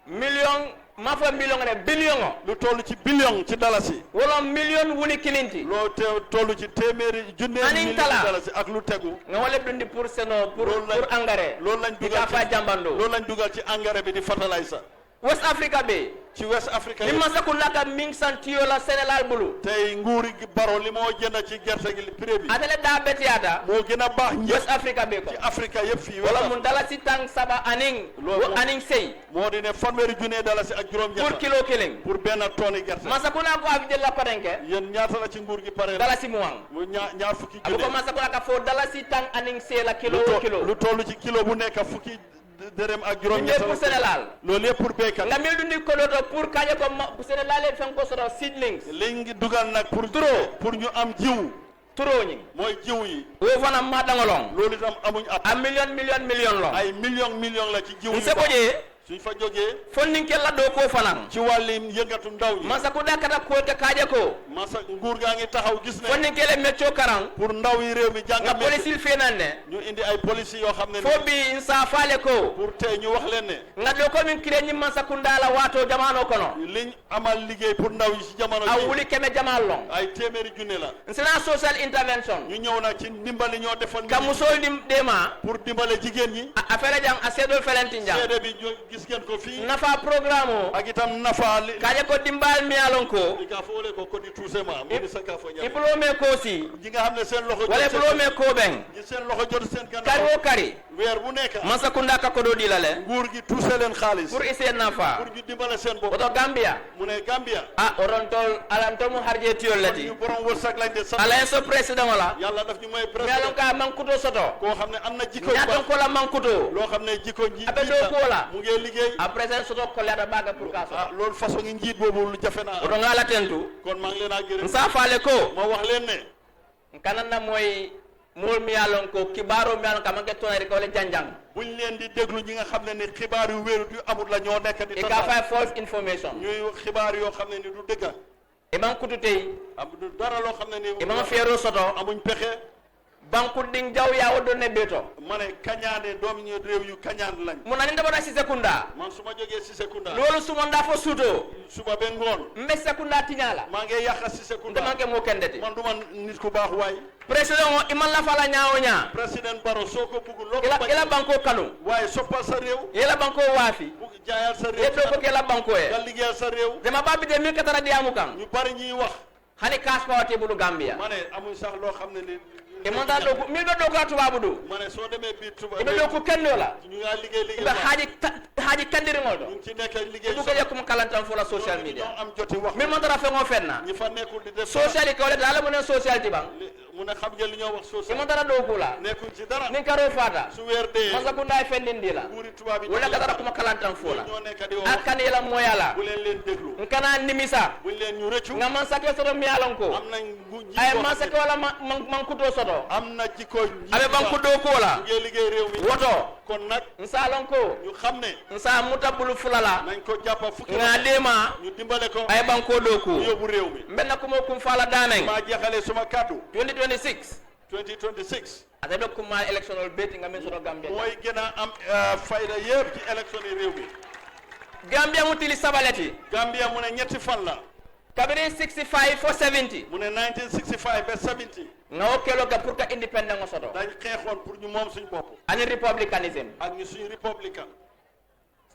million ma fa million ne billion o lu toll ci billion ci dalasi wala million wuli kilinti loo toll ci téeméeri junne Anin million tala. dalasi ak lu tegu nga wala dundi pour seno pour Loolu lañ- pour engrais loolu lañ di dugal ka fa jambando loolu lañ dugal ci engrais bi di fertilizer West Africa be ci West Africa ni yi ma sakunda ka ming santiyo la Sénégal bulu tey nguuri gi Barrow li moo jënd ci gerte gi prix bi atele da betiata moo gën a baax njëg West Africa be ko ci Afrique yëpp fii wala West mun dala si tang saba aning Loolu- aning sey moo di ne fanweeri junne dalasi ak juróom pour ñett kilo killing pour benn tonne gerte masakuna ko avijel la korenke yéen ñaata la ci nguur gi pare dala si muwang mu ñaar fukki abuko junne masakuna ka fo dala si tang aning sey la kilo lu toll ci kilo bu nekk fukki dërëm ak juróom Inde pour Sénégal loolu yëpp pour béykat nga mil dundi ko doto pour kaje ko Sénégal e fen ko soto seedlings liñ ngi dugal nag pour pour ñu am jiw turoñi mooy jiw yi wo fana ma dangolong loolu itam amuñ ab a million long ay million la ci jiw yi nse ko je suñ fa jógee fonninke la doko fanan ci wàllim yëngatu ndaw ñi Mansakunda kata kolte kaje ko masa nguur gaa ngi taxaw gis ne fonninke le mecco karan pour ndaw yi réew mi jàng nga police fenanne ñu indi ay police yoo xam ne fo bi insa faale ko pour tey ñu wax leen ne nga doko min kire ñi Mansakunda la wato jamano kono liñ amal liggéey pour ndaw yi ci jamono a ji wuli keme jamal long ay téeméeri junne la nsina social intervention ñu ñëw nag ci ndimbali ñoo defal ka musol dim dema pour dimbale jigéen ñi affaire jang a sedol felenti jang seede bi gis ngeen ko fii nafa programme o ak itam nafa li kaje ko dimbal mi alon ko ka fo le ko kodi tousema mi sa ka fo ñam diplôme ko si ñi nga xam ne seen loxo wala diplôme ko ben ñi seen loxo jot seen kari gannaaw o kari weer bu nekk Mansakunda ka ko do dilale nguur gi tuuse leen xaalis pour essayer nafa pour ñu dimbale seen bopp oto Gambia mu ne Gambia orontol alantol mu harje tiyol lati ñu borom wërsëg lañ de sax ala so président wala yàlla daf ñu may mi alon président ka mankuto soto koo xam ne am na jikko yu ñaton baax ko la mankuto loo xam ne jikko njiit abe do ko la mu ngi liggéey a président soto ko lata baga pour ka soto loolu façon ngi njiit boobu lu jafe naa oto ngala tentu kon maa ngi leen a gërëm nsa faale ko ma wax leen ne kanana moy mol mi alon ko kibaro mi alon ka manke tonere ko le janjang buñ leen di déglu ñi nga xam ne ni xibaar yu wérut yu amul la ñoo nekk di e ka fay false information ñuy xibaar yoo xam ne ni du dëgga e man kutu tey am du dara loo xam ne ni e man fero soto amuñ pexe banku ding jaw ya wodo ne beto ma ne kañaane doom ñu réew yu kañaan lañ mun nañ dama ci Sekunda man su ma jógee si Sekunda lolu suma nda fo suto suba ba ngoon mbe Sekunda tiñala maa ngi yàq si Sekunda dama ke mo kendete man du man nit ku baax waay président o iman la fala ñaawo ñaa président Barrow soo ko bugg loo ko ila banko kanu waaye soppal sa réew ila banko waafi bugg jaayal sa réew yeddo ko ke la banko e nga liggéeyal sa réew dama babi de mi katara diamu kan ñu bari ñuy wax hani kas pawate bulu Gambia ma ne amuñ sax loo xam ne ni e mon da do mi do ko tubabu do ma ne soo demee biir tuba ibe do ko kendo la ñu nga liggéey ibe haji kandiri ngol do ñu ci nekk liggéey bu ko yakkum kalantan fo la social media ñoo am joti wax mi mon dara fe ngo fenna ñi fa nekkul di def social ko le dala mo ne social ti bang mu ne xam ngeen li ñoo wax e social mon dara do ko la nekkuñ ci dara nin karo fata su weer dee Mansakunda fendindi la nguuri tubaab yi wala ka dara kuma kalantan fo la ñoo nekk di wax akani la moyala bu leen déglu nkana nimisa buñ leen ñu rëccu nga Mansake soto mi alon ko am nañ ay Mansake wala man kuto soto am na jikko abe banku do ko la ngeen liggéey réew mi woto kon nag nsalon ko ñu xam ne nsa mutabulu fulala nañ ko jàppa fukki nga dema ñu dimbale ko ay banko do ko ñu yóbbu réew mi mbenna ko mo kum fala damen maa jeexalee suma kàddu 2026 2026 ate do kuma electional beti nga min soto Gambia mooy gën a am fayda yëpp ci élection yi réew mi Gambia mutili sabaleti Gambia mu ne ñetti fan la kabiri 65 for 70 mu ne 1965 ba 70 nga o kelo ga pour ka independent ngo soto dañ xeexoon pour ñu moom suñ bopp ani republicanism ak ñu suñu républicain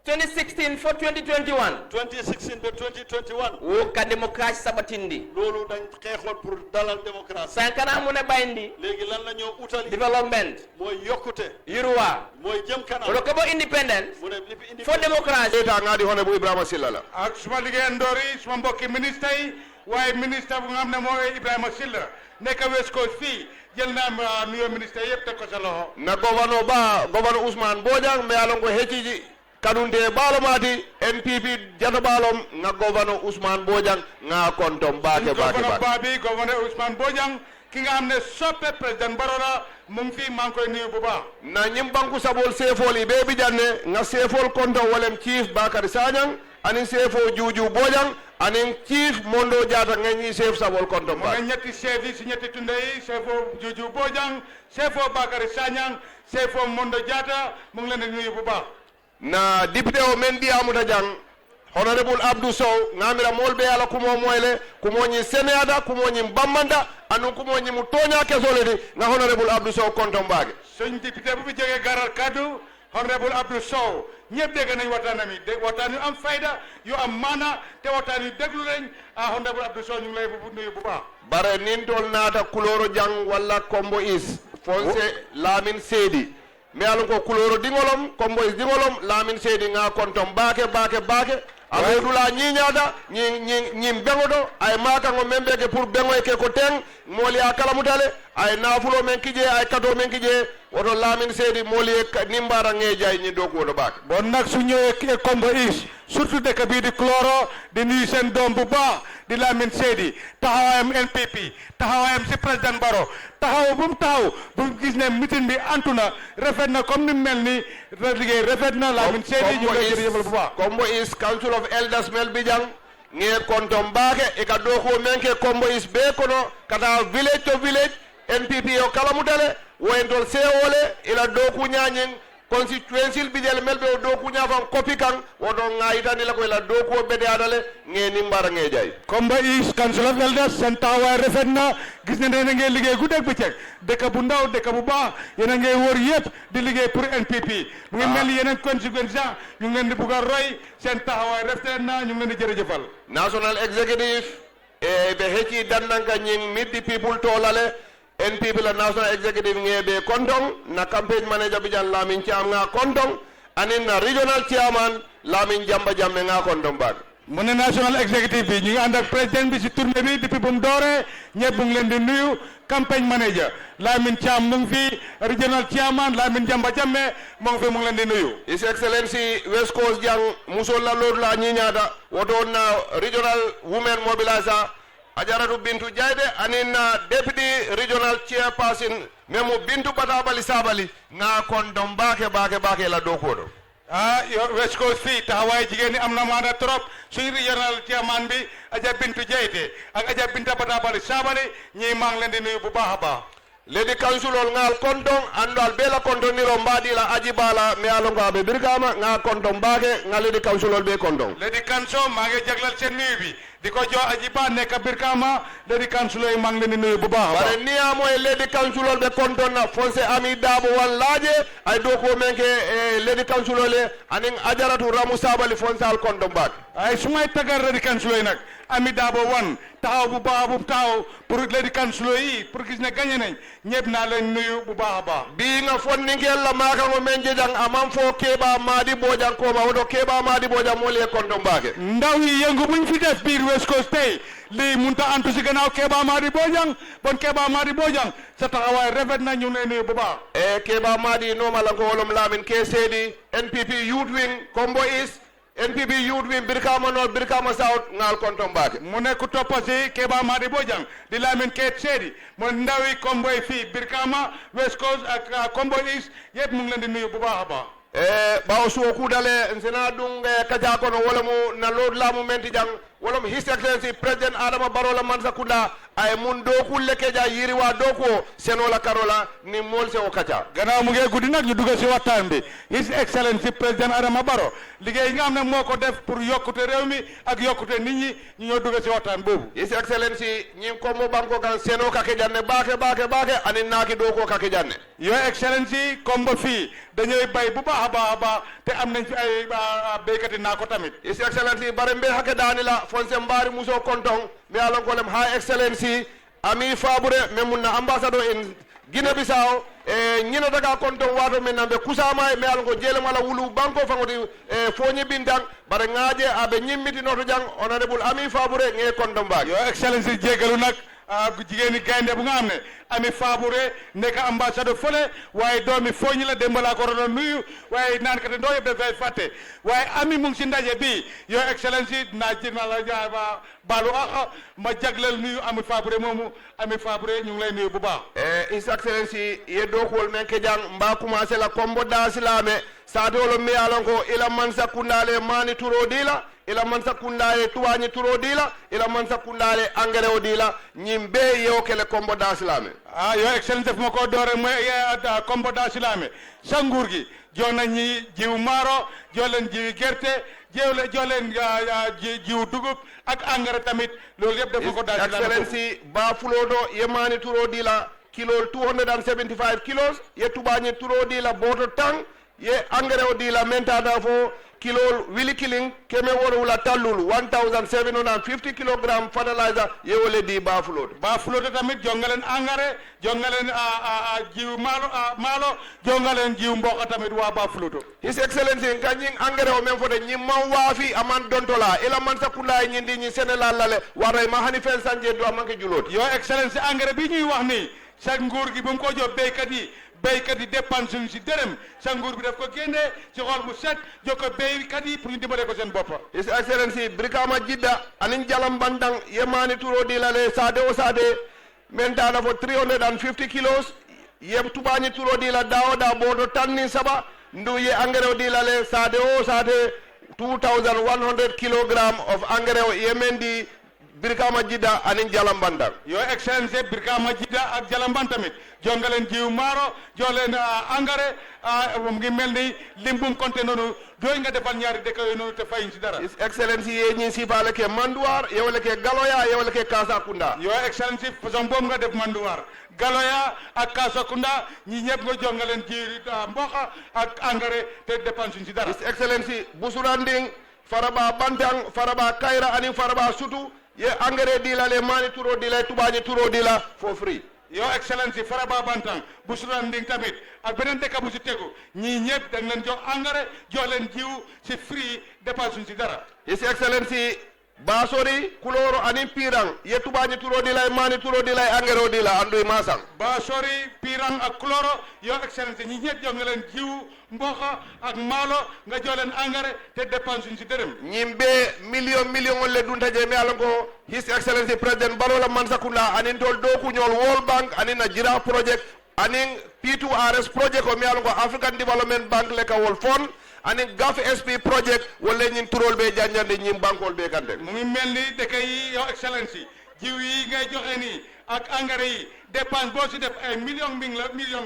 2016 for 2021 2016 ba 2021 wo ka démocratie sabatindi loolu dañ xeexoon pour dalal démocratie sankana mu ne bayndi léegi lan la ñoo utali development mooy yokkute yuruwa mooy jëm kanam wolo ko bo independent mu ne lipi indi fo démocratie eta ngadi hono bu Ibrahima Silla la ak suma liggéeyandoor yi suma mbokki ministre yi waaye ministre bu nga xam ne mooy Ibrahima Silla nekk West Coast fii jël naa nuyoo ministre yëpp teg ko sa loxo na governor Ousmane Bojang me alon ko heciji kadunde balomati NPP jata balom nga governor Ousmane Bojang nga kontom bake governor Babi governor Ousmane Bojang ki nga xam ne soppe président Barrow la mu ngi fii maa ngi koy nuyu bu baax na ñim banku sabol sefol i be bi janne nga sefol konto wolem chief Bakary Sagnang anin sefo Juju Bojang anin chief Mondo Jata nga ñi chef sabol konto mu nga ñetti chef yi si ñetti tunde yi sefo Juju Bojang sefo Bakary Sagnang sefo Mondo Jata mu ngi leen di nuyu bu baax na député o men diyamuta jang honorable Abdou Sow ngamira molbe ala kumo moyle kumo ñi sénéada kumo ñi bammanda anu kumo ñi mu toña kesoledi nga honorable Abdou Sow kontom baage suñ député bu fi jógee garal kaddu honorable Abdou Sow ñëpp dégg nañ waxtaanam yi dégg waxtaan yu am fayda yu am maana te waxtaan yu déglu lañ honorable Abdou Sow ñu ngi lay nuyu bu baax bare nin tol naata kuloro jang walla kombo is fonse Lamin Seydi mi alon ko kuloro dingolom kombo is dingolom Lamin Seydi nga kontom baake amadula ñiñada ñi bengodo ay makango membeke pour bengoy ke ko ten moli a kala mutale ay nafulo men kije ay kato men kije woto Lamin Seydi moli nimbara ngejay ñi dogu wodo bak bon nak su ñëwee kombo is surtout dëkk bii di Cloro di nuyu seen doom bu baax di di Lamin Seydi taxawaayam NPP taxawaayam si président Barrow taxaw bu mu taxaw bu gis ne meeting bi antu na rafet na comme ni mel ni liggéey rafet na Lamin Seydi ñu ngi jërëjëfal bu baax Kombo East Council of Elders Mel Bijang nge kontom baake e ka doko menke Kombo East be kono kata village to village NPP o kala mudale woyentol sewole ila doku nyanyin constituency bidel melbe o doku nyafam kopi kan wodo ngaitani la ko ila doku bede adale nge nimbara nge jay Kombo East Council of Elders seen taxawaay rafet na gis ne ne ngeen liggéey guddeeg bëccëg dëkk bu ndaw dëkk bu baax yéen a ngay wër yëpp di liggéey pour NPP mu ngi mel ni yeneen constituency ñu ngi leen di bugg a roy seen taxawaay rafet na ñu ngi leen di jërëjëfal national executive be heci dannanka ñing middi people tolale NPP la national executive ngebe kontong na campaign manager bijan Lamin Cham nga kontong anin na regional chairman Lamin Jamba Jamme nga kontong bag mu ne national executive bi ñu ngi ànd ak président bi si tournée bi depuis bu mu dooree ñëpp mu ngi leen di nuyu campagne manager Lamin Cham mu ngi fi regional chairman Lamin Jamba Jamme mu ngi fi mu ngi leen di nuyu His Excellency West Coast Jang musol la lord la ñiñada woto na regional women mobilizer Ajaratu Bintu Jayde anin deputy regional chairperson memo Bintu Batabali Sabali nga kontong baake la dokodo West Coast fii taxawaay jigéen ñi am na maana trop suñu regional chairman bi Aja Bintu Jayte ak Aja Binta Batabali Sabali ñii maa ngi leen di nuyu bu baax a baax ledi councilol ngal kontong andal bela kontong niro mbadi la ajibala me alongo abe birgama nga kontong baake nga ledi councilol be kontong ledi council maa ngi jaglal seen nuyu bi di ko jox ajiba nekk birkama ledi council yi maa ngi leen di nuyu bu baax a baax bare niya moy ledi councilol be kontong na fonse ami dabo wan laaje ay doko menke ledi councilol anin ajaratu ramu sabali fonse al kontong baake ay sumay tagar ledi council yi nag ami dabo wan taxaw bu baax bu taxaw pour ledi council yi pour gis ne gagné nañ ñëpp naa leen nuyu bu baax a baax bi nga fonni ngel la maka ngo men jejang amam fo keba madi bojang ko ma wodo keba madi bojang mo le kontong baake ndaw yi yëngu buñ fi def biir West Coast tey lii munta antu si gannaaw Keba Madi Bojang bon Keba Madi Bojang sa taxawaay rafet na ñu ngi lay nuyu bu baax Keba Madi no mala ko wolom Lamin ke sedi NPP youth wing Kombo East NPP youth wing Birkama North Birkama South ngal kontong baake mu nekk toppa si Keba Madi Bojang di Lamin ke sedi mu ndawi Kombo fii Birkama West Coast ak Kombo East yëpp mu ngi leen di nuyu bu baax a baax bawo suwo kudale nsena dung kaja kono wala mu na lord lamu menti jang wala mu His Excellency President Adama Barrow la mansa kunda ay mun doku lekeja yiri wa doko senola karola ni molse o kaja gannaaw mu ngi guddi nag ñu dugg si waxtaan bi His Excellency President Adama Barrow liggéey yi nga xam ne moo ko def pour yokkute réew mi ak yokkute nit ñi ñu ñoo dugg si waxtaan boobu His Excellency ñi ko mo banko kan seno kake janne baake ani naaki doko kake janne Your Excellency Kombo fii dañuy bay bu baax a baax te am nañ fi ay béykat yi naa ko tamit His Excellency bare mbe hake daani la fonse mbaari muso kontong mi alon kolem High Excellency Ami Fabure memunna ambassador in Guinea Bissau ñina daga kontong wato men nambe kusama mi alon ko jele mala wulu banko fangoti foñi bindang bare ngaaje abe ñimmiti noto jang honorable Ami Fabure nge kontong baagi Your Excellency jégalu nag jigéeni gaynde bu nga xam ne Ami Fabure nekk ambassadeur fële waaye doomi fooñi la démb laa ko doon nuyu waaye naan kat ndoo yëpp dafay fàtte waaye Ami mu ngi si ndaje bi Your Excellency naa ci na la baalu ma jagleel nuyu Ami Fabure moomu Ami Fabure ñu ngi lay nuyu bu baax His Excellency ye dokuwol men ke jang mba commencé la kombo dasilame satolo mi alon ko ila mansa kundale mani turo dila ila mansa kundale tuwañi turo dila ila mansa kundale engrais o dila ñimbe yewo kele kombo dasilame Your Excellency def ma ko doore mooy kombo dasilame sa nguur gi jox nañ ñi jiw maaro jox leen jiwi gerte jox leen jiw dugub ak engrais tamit loolu yëpp def ma ko dasilame Excellency ba fulodo ye mani turo dila kilo 275 kilos ye tubañi turo dila boto tang ye engrais o dila mentada fo kilol wili killing keme worula tallul 1750 kilogram fertilizer ye wole di bafuloto tamit jongalen engrais jongalen jiw maalo jongalen jiw mboq tamit waa bafuloto His Excellency kanyin engrais o men fode ñi man waafi aman dontola ila man sakunda ñindi ñi Sénégal lale waray ma hani fen sanje do amanke juloti Your Excellency engrais bi ñuy wax ni sa nguur gi bu mu ko jox béykat yi dépense ñu si dërëm sa nguur bi daf ko génnee ci xol bu set jox ko béykat yi pour ñu dimbale ko seen boppa. His Excellency Brikama Jidda anin jalam bandang yemani turo dilale sade o sade mentana for 350 kilos yem tubani turo dila daoda bodo tanni saba ndu ye engrais dilale sade o sade 2100 kilogram of engrais yemendi Brikama Jidda anin jalam bandang. Your Excellency Brikama Jidda ak jalamban tamit jongalen jiw maaro jolen engrais ngi melni limbum konté nonu doy nga defal ñaari dëkk yooyu noonu te fayuñ ci dara. His Excellency ye ñi sifale ke Manduwar yewale ke Galoya yewale ke Kasakunda. Your Excellency façon boobu nga def Manduwar Galoya ak Kasakunda ñi ñëpp nga jongaleen ji mboxa ak engrais te dépense ci dara. His Excellency Busuranding Faraba Bantang Faraba Kaira ani Faraba Sutu ye engrais dila le mani turo dila tubani turo dila for free. Your Excellency Faraba Bantang Busuranding tamit ak beneen dëkk bu ci tegu ñii ñëpp dañ leen jox engrais jox leen jiw ci free dépense ci dara. His Excellency Basori Kuloro ani Pirang ye tubani turo dila mani turo dila engrais dila andu masang. Basori Pirang ak Kuloro Your Excellency ñii ñëpp jox nga leen jiw mboxa ak maalo nga jox leen engrais te dépense ci dërëm. Ñimbe million le dunta je mi alango His Excellency President Barola Mansakunda anin tol doku ñol World Bank anin na Jira project anin P2RS project o mi alango African Development Bank le ka wol fond anin GAF SP project wala ñin turol be janjande ñim bankol be kande. Mu ngi melni dëkk yi Your Excellency jiw yi ngay joxe ni ak engrais yi dépense boo si def ay million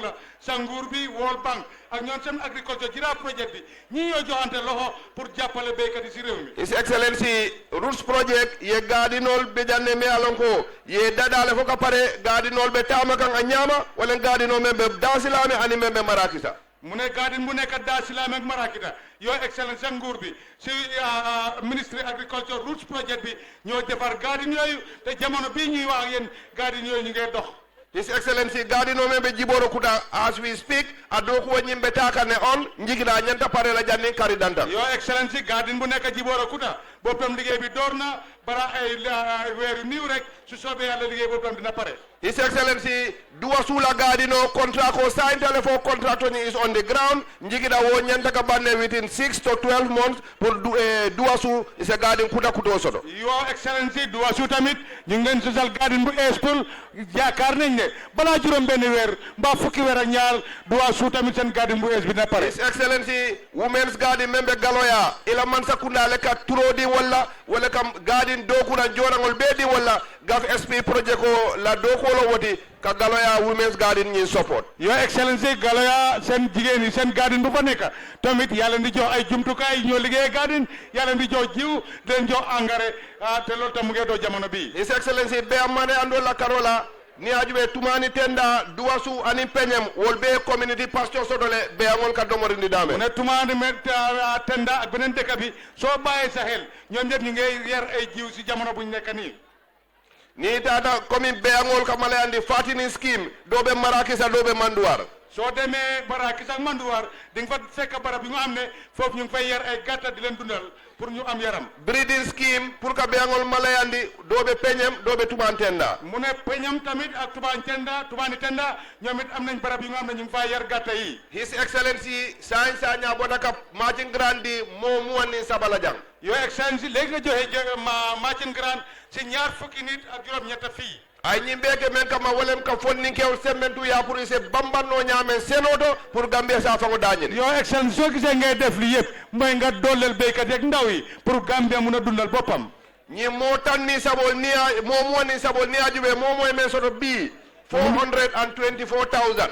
la sa nguur bi World Bank ak ñoom seen agriculture Jira project bi ñi ñoo joxante loxo pour jàppale béykat yi si réew mi. His Excellency Roots project ye gadinol be janne me alonko ye dadale fo ka pare gadinol be tama kan a ñama wala gadino membe dansilame ani membe marakisa. Mu ne gadin bu nekk dansilame ak marakita Your Excellency sa nguur bi si ministry agriculture Roots project bi ñoo defar gadin yooyu te jamono bii ñuy wax ak yéen gadin yooyu ñu ngi dox. His Excellency gadino membe jiboro kuta as we speak adoku wo ñimbe takane on njigida ñanta pare la janni kari danta. Your Excellency gadin bu nekk jiboro kuta boppam liggéey bi door na bara ay weeru niw rek su soobee yàlla liggéey boppam dina pare. His Excellency Duwasula gadino contract ko sign telephone contract is on the ground njigida wo ñanta ka banne within 6 to 12 months pour Duwasu is a garden kuta kuto soto. Your Excellency Duwasu tamit ñu ngi leen sosal garden bu espul yaakaar nañ ne balaa juróom benn weer mbaa fukki weer ak ñaar Duwasu tamit seen garden bu es bi na pare. His Excellency Women's Garden membe Galoya ila Mansakunda le ka turodi wala kam garden dokuna jorangol bedi wala GAF SP project ko la dokolo woti ka Galoya Women's Garden ñi support. Your Excellency Galoya seen jigéen yi seen garden bu fa nekk tamit yàlla di jox ay jumtukaay ñoo liggéey garden yàlla di jox jiw di leen jox engrais te loolu tam mu ngi doo jamono bii. His Excellency be amane ando la Karola ni ajube tumani tenda Duwasu ani peñem wol be community pastor sodole be angol ka domorindi dame. Ne tumani tenda ak beneen dëkk bi soo bàyyee sa xel ñoom ñëpp ñu ngi yar ay jiw si jamono buñ nekk nii. Ni tata commune be angol ka malayandi fatini scheme dobe Marakisa dobe Manduwar. soo demee Marakisa ak Manduwar di nga fa fekk barab yi nga xam ne foofu ñu ngi fay yar ay gàtta di leen dundal pour ñu am yaram. Breeding scheme pour ka be angol malayandi dobe peñem dobe tuman tenda. mu ne peñam tamit ak tubaani tenda ñoom it am nañ barab yi nga xam ne ñu ngi fay yar gàtta yi. His Excellency Sain Sanya Bodaka Martin Grandi mo muwani sabala jang. Your Excellency léegi nga joxe Martin Grand si ñaar fukki nit ak juróom-ñett fii. ay ñimbeke men kama wolem ka fonni kew semmentu ya pour ise bambanno ñamen senoto pour Gambia sa fango dañini. Your Excellency soo gisee ngay def li yëpp mooy nga dooleel béykat yeeg ndaw yi pour Gambia mun a dundal boppam. ñi moo tan ni sabol ni a moo woni sabol ni ajube moo moy men soto bii 424,000.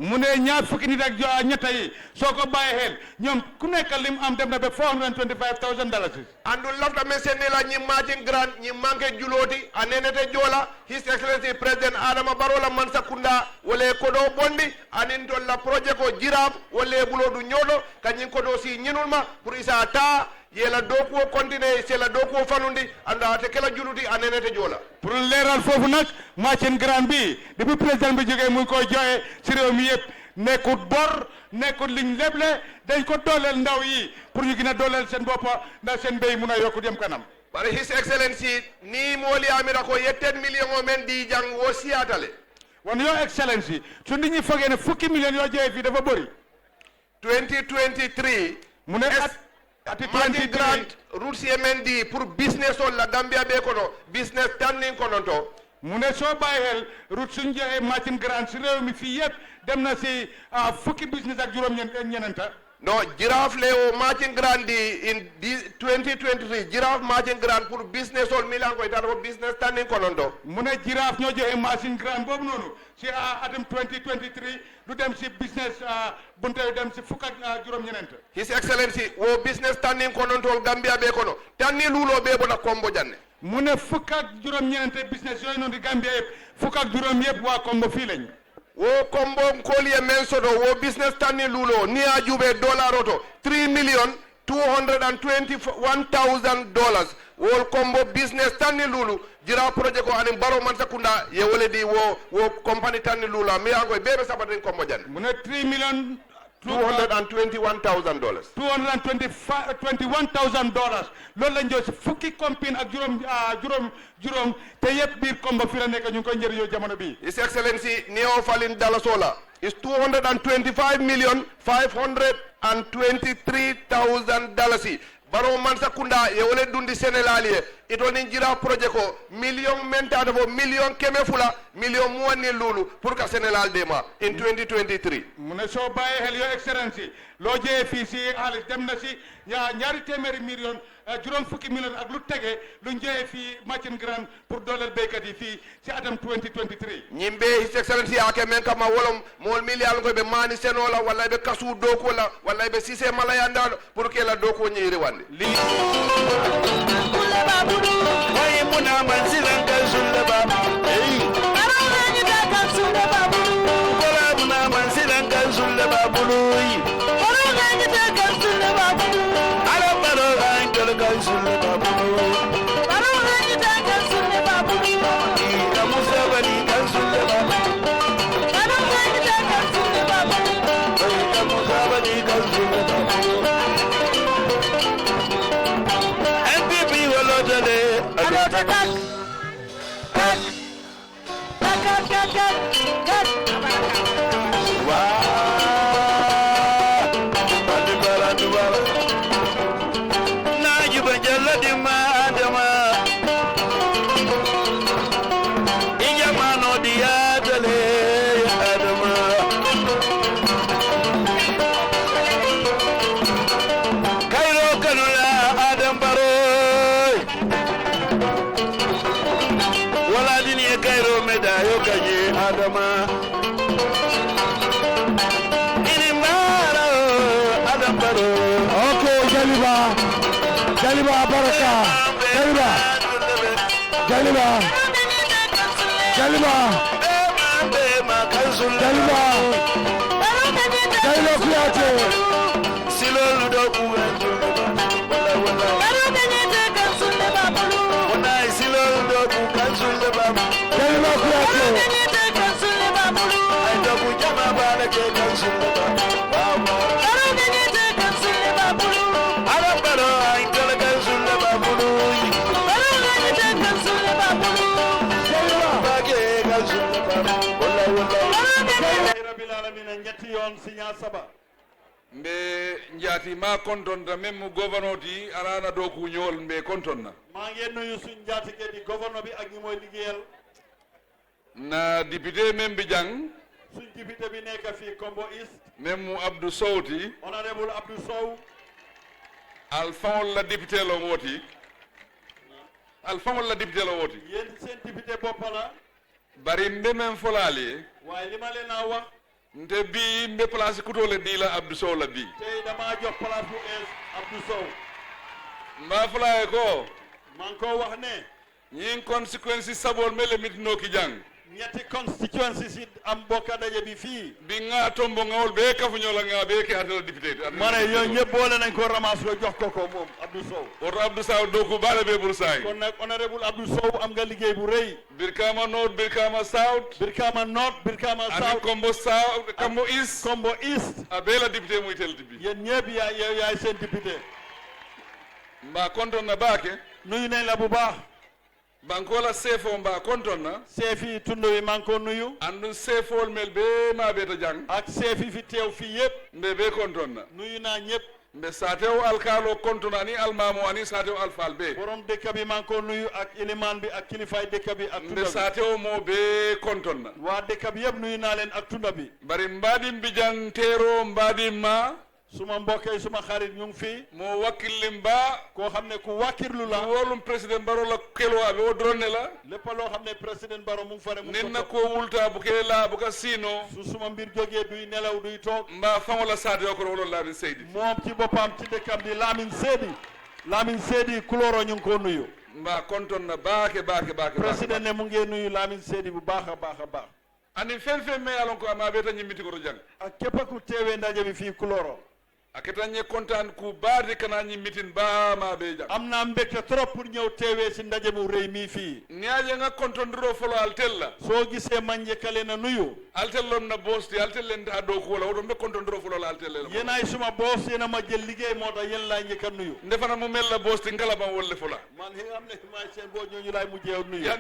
mu ne ñaar fukki nit ak ñetta yi soo ko bàyyi xel ñoom ku nekk lim am dem na ba $425,000. andu lafta men sennela ñi Martin Grant ñi manque juloti a nenete jola His Excellency President Adama Barrow la Mansakunda wala kodo bondi anin to la projet ko jirab wala bulodu nyodo kanyin kodo si ñinulma pour isa ta yela dokuo continue c'est la dokuo fanundi anda te kala juluti a nenete jola pour leeral foofu nag Martin Grant bi depuis président bi jógee mu ngi koy joxe si réew mi yëpp nekkut bor nekkut liñ leble dañ ko dooleel ndaw yi pour ñu gën a dooleel seen boppa ndax seen mbéy mun a yokku dem kanam. But His Excellency ni moli amira ko yetten million o men di jang wo siatale. won your excellency su nit ñi fogee ne fukki million yoo joxe fii dafa bëri 2023 mu ne ati Martin Grant routes MND pour business on la Gambia be kono business tanning kono to mu ne soo bàyyi xel route suñ joxee Martin Grant si réew mi fii yëpp dem na si fukki business ak juróom ñenenta no Giraffe Leo Martin Grant in 2023 Giraffe Martin Grant pour business on milan ko itata ko business tanning kono to mu ne Giraffe ñoo joxe Martin Grant boobu noonu si atum 2023 lu dem si business bunte yu dem si fukk ak juróom ñenenta His Excellency wo business tanning kono to Gambia be kono tanni lulo be bona kombo janne mu ne fukk ak juróom ñenente business yooyu noonu di Gambia yëpp fukk ak juróom yëpp waa Kombo fii lañ wo kombo koliye men soto wo business tanni lulo ni a jube dollar oto $3,221,000 wol kombo business tanni lulu jira project ko anin baro man sakunda ye wole di wo company tanni lulu mi ango bebe sabatin kombo jan mu ne $221,000 $221,000 loolu lañ jox si fukki compagnie ak juróom te yëpp biir Kombo fii la nekk ñu ngi koy njëriñoo jamono bii His Excellency Neo Falin Dalasola is $225,523,000 baro man sakunda ye wole dundi senelalie ito ni jira project ko million menta to million keme fula million muwanni lulu pour ka senelal dema in 2023 mu ne soo bàyyee xel your excellency loo jëyee fii si xaalis dem na si ñaari téeméeri million juróom fukki million ak lu tege lu njëyee fii Martin Grant pour dooleel béykat yi fii si atam 2023 ñimbe His Excellency ake men kama wolom mol millial ko be mani senola walla be kasu doko la walla be sise malayanda pour que la doko ñiri wande Why muna manzilan kan sulle babu Arani da kan sulle babu Wala muna manzilan kan sulle babu Arani da kan sulle babu Ala baro kan sulle babu Arani da kan sulle babu Ika musabani kan sulle babu Arani da kan sulle babu Ika musabani kan sulle babu Jaliba Baraka Jaliba Kuyate Silo Ludo mbe njati ma kontonta même mu gouverneur ti arana do ku ñol mbe kontonna ma ngeen nuyu suñ njati ke di gouverneur bi ak ñi moy liggéeyal na député même bi jang suñ député bi nekk fi Kombo East même mu Abdou Sowti honorable Abdou Sow alfawol la député lo woti alfawol la député lo woti yeen seen député bopp la bari mbe men folali waaye li ma leen a wax nte bi mbe place kutole di la Abdou Sow la bi tey dama jox place bu es Abdou Sow mba fulaye ko man ko wax ne ñin conséquences sabol mele mitino ki jang ñetti constituency si am bokka daje bi fii bi nga tombo ngawol be kafu ñola nga be ke atala député ma ne yooyu ñëpp boole nañ ko ramas lo jox ko moom Abdou Sow oto Abdou Sow do ko bala be bur say kon nag honorable Abdou Sow am nga liggéey bu rëy Brikama North Brikama South Brikama North Brikama South Kombo South Kombo East Kombo East abela député muy tel bi yéen ñëpp yaay seen député mba konton na baake nuyu nañ la bu baax bankola sefo mba kontonna seefi tundo wi man ko nuyu andu sefol mel be ma be to jang ak seefi fi teew fi yépp mbe be kontonna nuyu naa ñépp mbe satew alkalo kontona ni almamo ani satew alfal be borom dëkk bi man ko nuyu ak iliman bi ak kilifaay dëkk bi ak mbe tunda bi satew mo be kontonna waa dëkk bi yépp nuyu naa leen ak tunda bi bari mbadim bi jang tero mbadim ma suma mbokk yi suma xarit ñu ngi fi mo wakkilim ba koo xam ne ku wàkkirlu la wolum président baro la kelo abe o drone la lépp loo xam ne président Barrow mu ngi fa rek mu ngi nin na ko wulta bu ke la bu ka sino su suma mbir jógee duy nelaw duy toog mba fangola satew ko wolo labi seydi moom ci boppam ci dëkkam di Lamin Seydi Kuloro ñu ngi ko nuyu mba kontonna baake président ne mu ngi nuyu Lamin Seydi bu baax a baax ani fen me yalon ko ama beta ñimmiti ko to jang ak képp ku teewee ndaje bi fii Kuloro aketa ñe kontaan ku baade kana ñimmitin ba ma be jang am naa mbégte trop pour ñëw teewee si ndaje mu rëy mii fii ñaaje nga kontondiro folo altella soo gisee ma njëkkale na nuyu altellon na bosti altellen ta do ko wala woto mbe kontondiro folo altelle yéenaay suma boos yéena ma jël liggéey moo tax yéen laay njëkk a nuyu ndefana mu mel la bosti ngalama wolle fola man yi nga xam ne maay seen boo ñooñu laay mujjee nuyu ya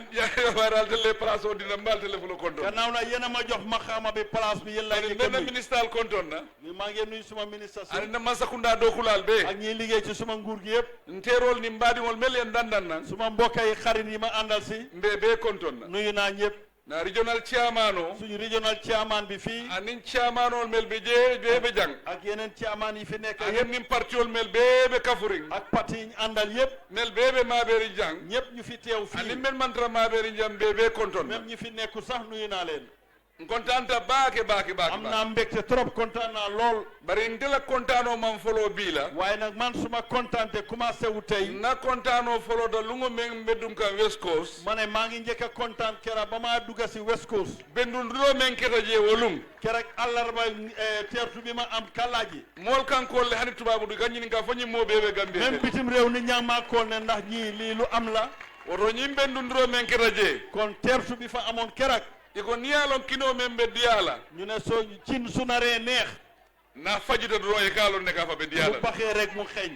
war altelle place o dina mbal tele folo konton gannaaw na yéena ma jox maxaama bi place bi yéen laay njëkk a nuyu ministre konton na ni maa ngi nuyu suma ministre ani na masakunda do kulal be ak ñi liggéey ci suma nguur gi yépp nterol ni mbadimol mel en dandan nan suma mbokk yi xarit yi ma àndal si mbe be konton na nuyu naa ñëpp na regional chairman o suñu regional chairman bi fii anin chairman ol mel be je be jang ak yeneen chairman yi fi nekk yépp nim parti ol mel be kafuring ak parti yi ñu àndal yépp mel be maaberi jang ñëpp ñu fi teew fii anin men mantra maaberi jam be konton même ñi fi nekku sax nuyu naa leen kontanta baake am naa mbégte trop kontaan naa lool bari ndela kontaanoo man foloo bii la waaye nag man suma kontaante commencé wu tey na kontaanoo foloo da lu nga men mbeddum kan West Coast ma ne maa ngi njëkk a kontaan kera ba maa dugga si West Coast bendun duloo men keta jee wolum kerek àllarba teertu bi ma am kàllaaji mool kankool le hani tubaabu du gaññini nga fa ñi moo beebe Gambie même bitim réew ni ñaa maa kool ne ndax ñii lii lu am la woto ñi bendun duloo men keta jee kon teertu bi fa amoon kerak iko niyaalon kinoo men be diyala ñu ne soo cin su naree neex na fajita duro e kaalon ne ka fa be diyala bu baxee rek mu xeeñ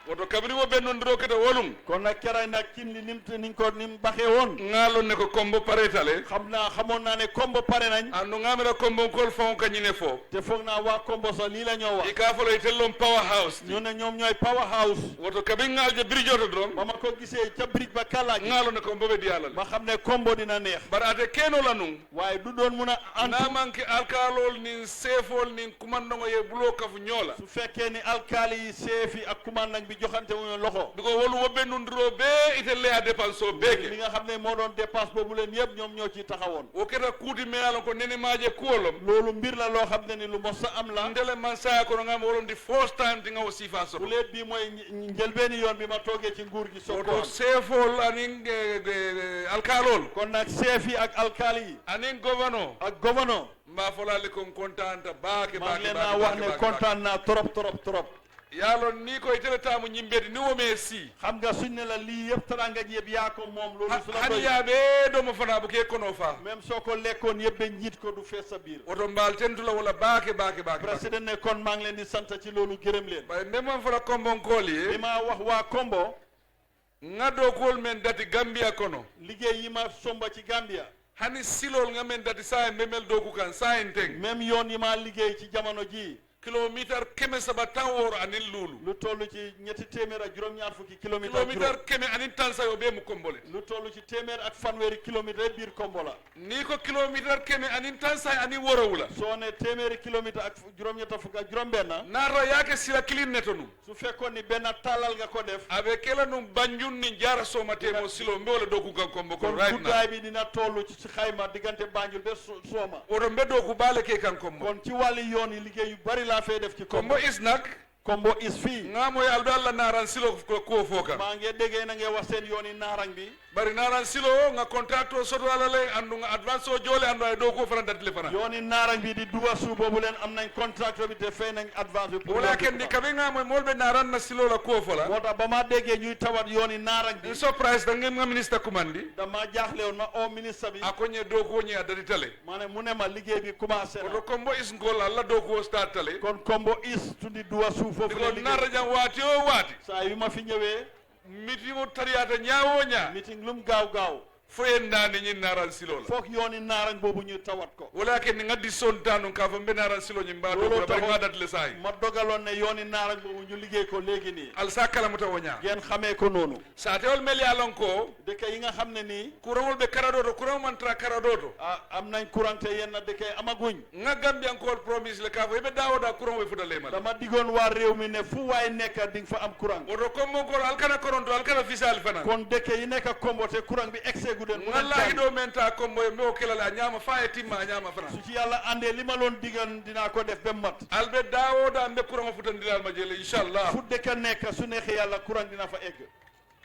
woto kabiri wo bennon duro kete wolum kon nag keray nag cin li niñ ko nim baxee woon ngaalon ne ko kombo paretale xamoon naa ne kombo pare nañ andu ngamira kombo kol fon kañine fo te foog naa waa kombo sax lii la ñoo wax i ka folo e tellon power house ñu ne ñoom ñooy power house woto kabi ngaalje birijoto doron ba ma ko gisee ca birij ba kàllaaji ngaalon ne kombo be diyala ma xam ne kombo dina neex bara ate keno la nun waaye du doon mun a antu na manke alkaalol nin seefol nin kumandongo ye buloo kafu ñoola su fekkee ni alkaali yi seefi ak commandant bi joxante wuñu loxo biko wolu wobbe nundiro be itelle a dépense o beke li nga xam ne moo doon dépense boobu leen yëpp ñoom ñoo ci taxawoon o keta kuuti me yalon ko nene maaje kuwolom loolu mbir la loo xam ne ni lu mos a am la ndele man saya kono ngam wolon di first time di nga o sifa so bu leet bi mooy njëlbeeni yoon bi ma toogee ci nguur gi soo ko oto seefol anin alkaalol kon nag chef yi ak alkaali yi anin gouverneur ak gouverneur mba folali kon contente baake maa ngi leen naa wax ne kontaan naa trop yaalon ni koy teletamu ñimbedi ni wome si xam nga suñ ne la lii yëpp taranga ji yëpp yaa ko moom loolu su la hani yaaɓe ɗomo fana bu ke kono fa même soo ko lekkoon yëpp ba njiit ko du fees sa biir oto mbaal tentula wala baake président ne kon maa ngi leen di sant ci loolu gërëm leen ɓay ndemon fota kombonkool ye li ma wax waa Kombo ŋaddo kool men dati Gambia kono liggéey yi ma somba ci Gambia hani silol nga men dati saa memel doku kan saa en teng même yoon yi ma liggéey ci jamono ji kilometre keme saba tan wooro anin luulu lu toll ci ñetti téeméer ak juróom-ñaar fukki kilometre keme anin tan sayo bee mu kombole lu toll ci téeméer ak fanweeri kilomètre biir Kombo la ni ko kilometre keme anin tan say anin worowu la soo ne téeméeri kilomètre ak juróom-ñetta fukk ak juróom-benn naata yaake sila kilin neto num su fekkoon ni benn taalal nga ko def abe kela num banjun ni jaara soomatemo silo mbe wala dooku kan Kombo ko kon guddaay bi dina toll ci xayma diggante Banjul ba Sooma oto mbe dooku baale ke kan Kombo kon ci wàllu yoon yi liggéey yu bari laa fay def ci Kombo is nag Kombo is fii nga moy aldo alla naran silo ko foka maa ngi déggee na ngeen wax seen yoon yi naarang bi bari naran silo nga contract o soto ala lay andu nga advance o jole andu ay do ko fana datle fana yoon yi naarang bi di duwa su boobu leen am nañ contract bi te fay nañ advance bi wala ken di kabe nga moy molbe naran na silo la ko fola moo tax ba ma déggee ñuy tawat yoon yi naarang bi surprise da ngeen nga ministre commandi dama jaaxle woon ma o ministre bi akonye do ko ñe adati tale mané mu ne ma liggéey bi commencé na ko Kombo is ngol alla do ko start tale kon Kombo is tundi duwa su foofu ko narajam waati o waati saa yu ma fi ñëwee meeting o tariyata ñaawo ñaa meeting lum gaaw foyen naani ñin naran silo la foog yooni naarañ boobu ñu tawat ko walakin ni ngaddi sontanu ka fa mbe naran silo ñin mba do looloo bari taxoon ngadat le saay ma dogaloon ne yooni naarañ boobu ñu liggéey ko léegi nii al sa kala muta woña ngeen xamee ko noonu sa teol mel yalon ko dëkk yi nga xam ne nii kurawol be karadoto kuraw mantra karadoto am nañ courant te yenn dëkk yi amaguñ nga gambian ko promise le ka fa be dawoda kuraw be fudale mal dama digoon waa réew mi ne fu waay nekk di nga fa am courant woto comme ko alkana koronto alkana fisal fana kon dëkk yi nekk Kombo te courant bi excès gu den wallahi do menta kombo e mo kelala ñama fa e timma ñama fana su ci yàlla andee li ma loon digal dinaa ko def ba mat albe dawoda mbe courant futandilal ma jele inshallah fu dëkk nekk su neexee yàlla courant dina fa egg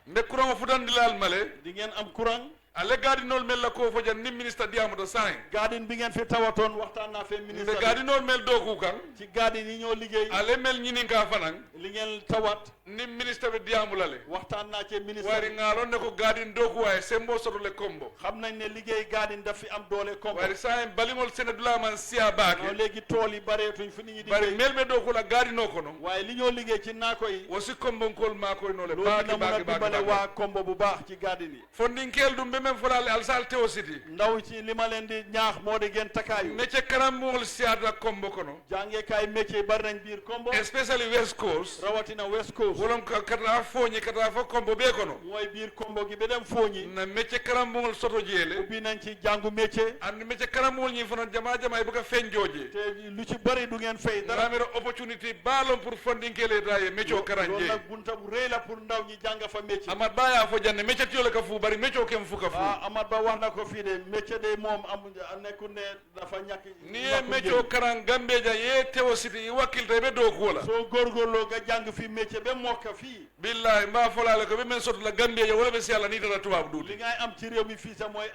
mbe courant futandilal male di ngeen am courant ale gadinol mel la ko fo jan ni ministre diamoto sain gadin bi ngeen fi tawatoon waxtaan naa fee ministre mbe gadinol mel doku kan ci gadin yi ñoo liggéey ale mel ñinin ka fanan li ngeen tawat ni ministre be diamulale waxtaan naa ci ministre wari ngaalon ne ko gadin doku waaye sembo soto le kombo xam nañ ne liggéey gadin daf fi am doole kombo wari sain balimol senedula man siya baake léegi tool yi bareetuñ fi nit ñi di bari mel be doku la gadino kono waaye li ñoo liggéey ci naako yi wosi kombo kol ma koy no le baake baake waa kombo bu baax ci gadin yi fondinkel dum be men folale alsal tewo siti ndaw ci li ma leen di ñaax moo di gën takaayu métier karambugol siata kombo kono jàngeekaay métier bari nañ biir kombo especially west coast rawatina west coast wolon kata fooñi kata fo kombo be kono mooy biir kombo gi be dem fooñi na métier karambugol soto jeele ubbi nañ ci jàngu métier andi métier karambugol ñi fana jama jama e buka feñ jooje te lu ci bari du ngeen fay dara ramira opportunity baalon pour fondinkele daye métier o karanje loolu nag bunta bu rëy la pour ndaw ñi jàng fa métier amad baya fo janne métier tiyole ka fu bari métier o kem fu ka fu amad ba wax na ko fii de métier de moom am nekkul ne dafa ñàkk ni ye métier o karan gambeja ye tewo siti i wakkilta be do kuola soo góorgóorloo nga jàng fi métier ba mokka fii billahi mba folale ko be men soto la gambeja wala be si yàlla ni tata tubaab duule li ngay am ci réew mi fii sax mooy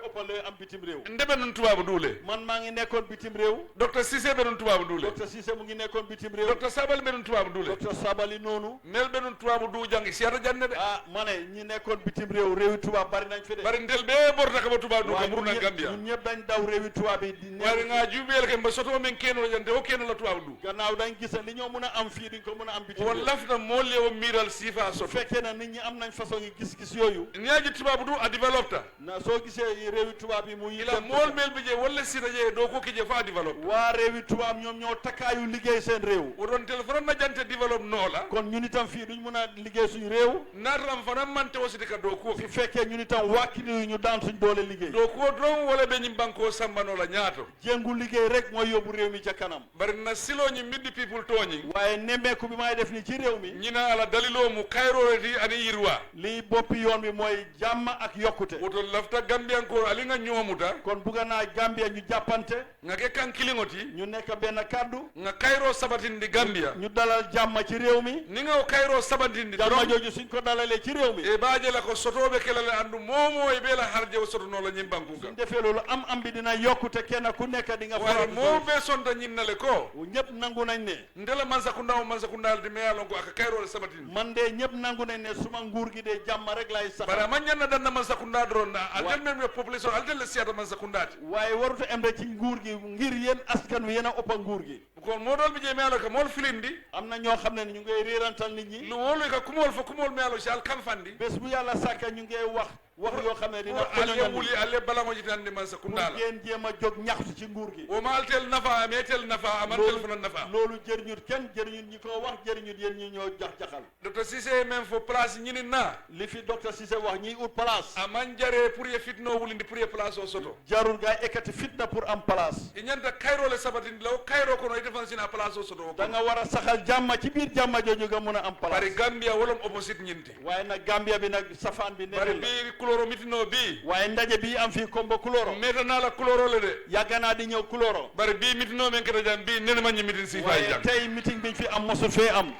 ëppale am bitim réew ndebe nun tubaabu duule man maa ngi nekkoon bitim réew docteur Cissé be nun tubaabu duule docteur Cissé mu ngi nekkoon bitim réew docteur Sabali be nun tubaabu duule docteur Sabali noonu mel be nun tubaabu du jangi siyata janne de ma ne ñi nekkoon bitim réew réewi tubaab bari nañ fi de bari ndel be borta ka ba tubaab du ka buru na Gambia ñun ñëpp dañ daw réewi tubaab yi di wari nga jubeel ke mba soto men keno jante o keno la tubaab du gannaaw dañ gis li ñoo mën a am fii duñ ko mën a am bitim won lafna molle o miral sifa soto fekkee na nit ñi am nañ façon yi gis-gis yooyu ñaaji tubaab du a developta na soo gisee réewi tubaab yi muy ila mool mel bi je wala sita je do ko kije fa develop waa réewi tubaab ñoom ñoo takkaayu liggéey seen réew o don téléphone na jante develop no la kon ñun itam fii duñ mën a liggéey suñu réew naataram fana mante o siti ka do ko su fekkee ñun itam wàkkili ñu daan suñ doole liggéey do ko don wala be ñim banko sambano la ñaato jéngu liggéey rek mooy yóbbu réew mi ca kanam bari na silo ñi middi people tooñi waaye nemmeeku bi may def ni ci réew mi ñina ala dalilo mu kayroreti ani yirwa lii boppi yoon bi mooy jàmm ak yokkute woto lafta gambian ko ali nga ñoomuta kon bugga naa Gambia ñu jàppante nga ke kan kilingoti ñu nekk benn kaddu nga kayro sabatindi Gambia ñu dalal jàmm ci réew mi ni nga o kayro sabatindi jàmm jooju suñ ko dalalee ci réew mi e baaje la ko sotoɓe kelale andu momo e ɓe la harje o sotono la ñim banku suñ defee loolu am bi dina yokkute kenn ku nekk di nga wala moo be sonta ñinnale ko ñëpp nangu nañ ne ndela mansakunda o mansakundal de meyalon ko aka kayrole sabatindi man de ñëpp nangu nañ ne suma nguur gi de jàmm rek lay sax bara man ñanna danna mansakunda doron na altel même le population altel le siyata mansakundati waaye waruta em rek ci nguur gi ngir yéen askan wi yéen a ëppa nguur gi kon moo dool bi je meyalo ka mool filindi am na ñoo xam ne ñu ngay réerantal nit ñi lu wolu ka kumol fo kumol meyalo si al kamfandi bés bu yàlla sàkka ñu ngay wax yoo xam ne dina ale wuli ale balango jitande mansakunda la ngeen jéem a jóg ñaxtu ci nguur gi o ma altel nafa metel nafa amantel fana nafa loolu jëriñut kenn jëriñut ñi ko wax jëriñut yéen ñi ñoo jax-jaxal docteur Cissé même fo place ñini na li fi docteur Cissé wax ñiy ut place aman jare pour ye fitno wulindi pour ye place o soto jarul gaa ekkati fitna pour am place i ñanta kayrole sabatindi law kayro kono i defansina place o soto da nga war a saxal jàmma ci biir jàmma jooju nga mun a am place bari Gambia wolom opposite ñinti waaye nag Gambia bi nag safaan bi bari bi kuloro mitino bi waaye ndaje bi am fii Kombo Kuloro meta naa la kuloro le de yàgg naa di ñëw Kuloro bari bii mitino men keta jam bii nene ma ñi mitin si fay jam tey meeting biñ fi am mosul fee am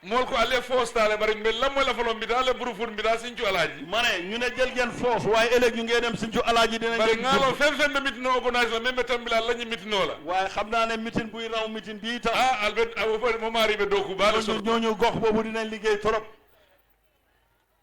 mool ko alle foostale bari mbe lammo la falo mbita ale burufur mbita sincu alaaji ma ne ñu ne jël ngeen foos waaye ëllëg ñu ngee dem sincu alaaji dinañ bari ngaalo fen be mitino organise la même be tambila la ñi mitino la waaye xam naa ne meeting buy raw meeting bii tam albert mo maari be doku baale so ñooñu gox boobu dinañ liggéey trop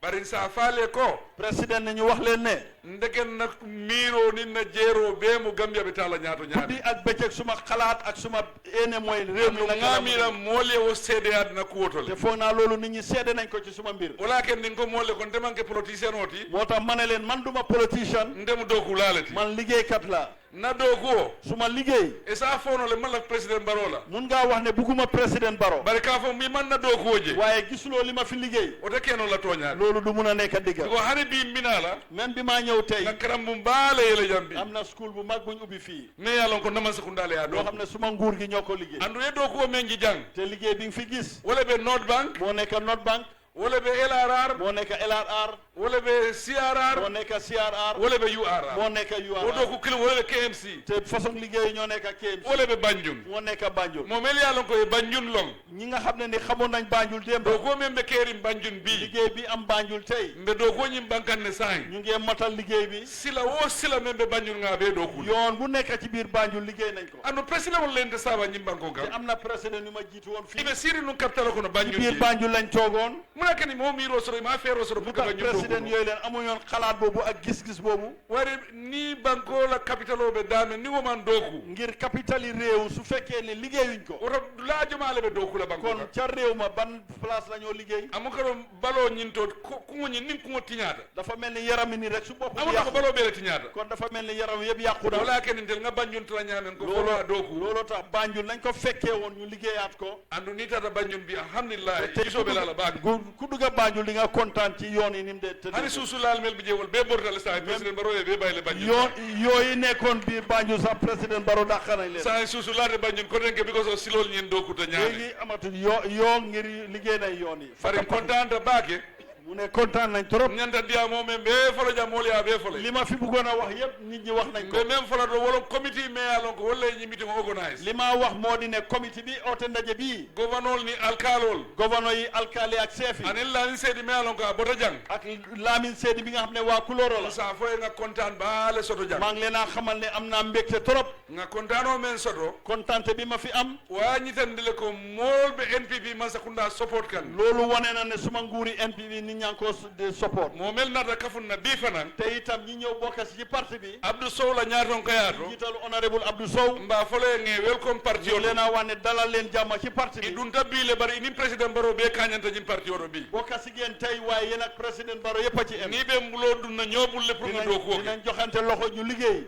bari sa faale ko président ne ñu wax leen ne ndegen nag miiroo ni na jeeroo bee mu Gambia bi taala ñaato ñaade guddi ak bëccëg suma xalaat ak suma ene mooy réew mi la ngamira moole wo seedeyaat na kuwotole te foog naa loolu nit ñi seede nañ ko ci suma mbir wala ken ni ko moole kon demanke politicien oti moo tax ma ne leen man duma politicien ndemu dooku laalati man liggéeykat la na dooku o suma liggéey e sa fono le man la président Barrow la mun ngaa wax ne bugguma président Barrow bari ka fo mi man na dooku oje waaye gisuloo li ma fi liggéey o te keno la tooñaade loolu du mun a nekk digga ko hani bi mbina la même bi maa ñëw tey na karam bu mbaale yele jambi am na school bu mag buñ ubbi fii mais yàlla ko nama sekundaale yaa loo xam ne suma nguur gi ñoo ko liggéey andu ye dooku o men ji jàng te liggéey bi nga fi gis wala be North Bank moo nekk North Bank wala be LRR moo nekk LRR wala be CRR moo nekk CRR wala be URR moo nekk URR o dooku kili wala be KMC te façon liggéey ñoo nekk KMC wala be Banjul moo nekk Banjul mo mel yàlla ko e Banjul long ñi nga xam ne ni xamoon nañ Banjul démb dooku men be keerim Banjul bi liggéey bi am Banjul tey mbe dooku ñim bankan ne sañ ñu ngi matal liggéey bi sila wo sila men be Banjul nga be dooku yoon bu nekk ci biir Banjul liggéey nañ ko anu président wala leen de saba ñim banko te kam am na président yu ma jiitu woon fii ibe siri nu kaptala ko no Banjul ci biir Banjul lañ toogoon mu nekk ni moo miiroo soro ma feeroo soro pour que Banjul président yooyu leen amuñoon xalaat boobu ak gis-gis boobu wari ni banko la capitalo be daame ni woman dooku ngir capital yi réew su fekkee ne liggéeyuñ ko woto laajumaale be dooku la banko kon ca réew ma ban place la ñoo liggéey amu ko ɗon baloo ñinto kuŋo ñin nin kuŋo tiñaata dafa mel ni yaram ni rek su bopp amuta ko baloo beele tiñaata kon dafa mel ni yaram yëpp yàqu na wala ken ntel nga Banjul tala ñaamen ko folo dooku looloo tax Banjul nañ ko fekkee woon ñu liggéeyaat ko andu ni tata Banjul bi alhamdulillah isoɓe lala baake ku dugga Banjul di nga kontaan ci yoon yi ni mu de tëdd hani suusu laal mel bi jeewol be bortale sa président Barrow be bayle Banjul yooyu nekkoon biir Banjul sax président Barrow dàq nañ leen sa suusu laade Banjul ko den ke because o silol ñin dooku ta ñaane léegi amatul yoo ngir liggéey nañ yoon yi fari kontaan ta baake mu ne kontaan nañ trop ñanta diya moom men be folo jam mool ya be folo li ma fi bëggoon a wax yëpp nit ñi wax nañ ko be même folo do wala committee mais alon ko wala ñi meeting organize li ma wax moo di ne comité bi oote ndaje bi gouverneur ni alkalol gouverneur yi alkali ak chef yi anil la ni seedi mais alon ko bota jang ak Lamin Seedi bi nga xam ne waa Kulóoro la sa foye nga kontaan ba le soto jang maa ngi leen a xamal ne am naa mbégte trop nga kontaanoo men soto kontaante bi ma fi am waa ñitandile ko mool be NPP man sakunda support kan loolu wane na ne suma nguuri NPP nit ñaa ngi ko support moo mel nata kafun na bii fanan te itam ñi ñëw bokk ci parti bi Abdou Sow la ñaaton ko yaato jiital honorable Abdou Sow mbaa fole nge welcome parti yo leen a wax ne dalal leen jàmm ci parti bi ɗum tabbiile bari ni président Barrow be kañanta ñin parti oɗo bi bokk ci ngeen tey waaye yéen ak président Barrow yëpp a ci em ni ɓe mbuloo ɗum na ñooɓulle pour nga doo kooke dinañ joxante loxo ñu liggéey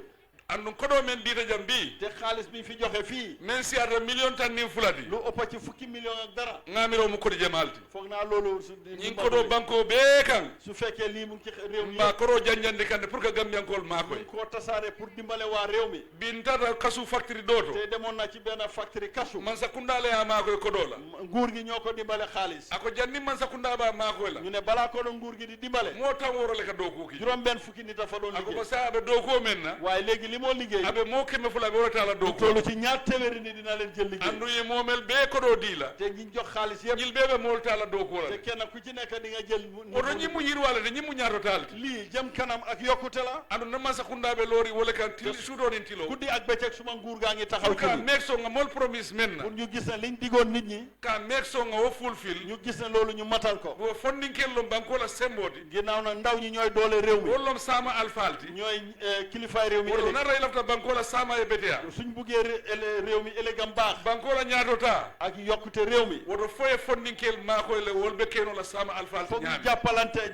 andu koɗo men diita jam bi te xaalis bi fi joxe fii men siyata million tan nin fulati lu ëpp ci fukki million ak dara ngamiro mu kodi jamalti foog naa loolu ñin koɗo banque bee kan su fekkee lii mu ngi ci réew mi mba koɗo janjande kande pour que gambiyankol maakoy ko tasaare pour dimbale waa réew mi bin tata kasu factory ɗo to te demoon na ci benn factory kasu man sakundale ha maakoy koɗo la nguur gi ñoo ko dimbale xaalis ako janni man sakunda ba maakoy la ñu ne balaa ko doon nguur gi di dimbale moo tan worole ka dow kuuki juróom benn fukki nit a fa doon ako ko liggéey sa aɓe dow ko men na waaye léegi li moo liggéey aɓe moo keme fula ɓe worata la dow ko tollu ci ñaar téeméeri ni dina leen jël liggéey andu ye moomel bee koɗo di la te ñi jox xaalis yëpp ñil ɓe ɓe moolta la dow ko la te kenn ku ci nekk di nga jël oto ñimmu yirwale de ñimmu ñaato taalti lii jëm kanam ak yokkute la andu nama sakundaɓe loori wala kan til suuɗonin tilo guddi ak bëccëg suma nguur gaa ngi taxaw ka ci meeg so nga mol promise men na pour ñu gis ne liñ digoon nit ñi ka meeg so nga wo fulfil ñu gis ne loolu ñu matal ko bo fondinkel banko la semboti ginnaaw nag ndaw ñi ñooy doole réew mi wollom sama alfalti ñooy kilifaay réew mi woto ëllëg na ray lafta banko la sama e beteya suñ buggee réew mi ëllëgam baax banko la ñaatota ak yokkute réew mi woto foye fondinkel maakoy le wolɓe keno la sama alfalti foog ñu ñaami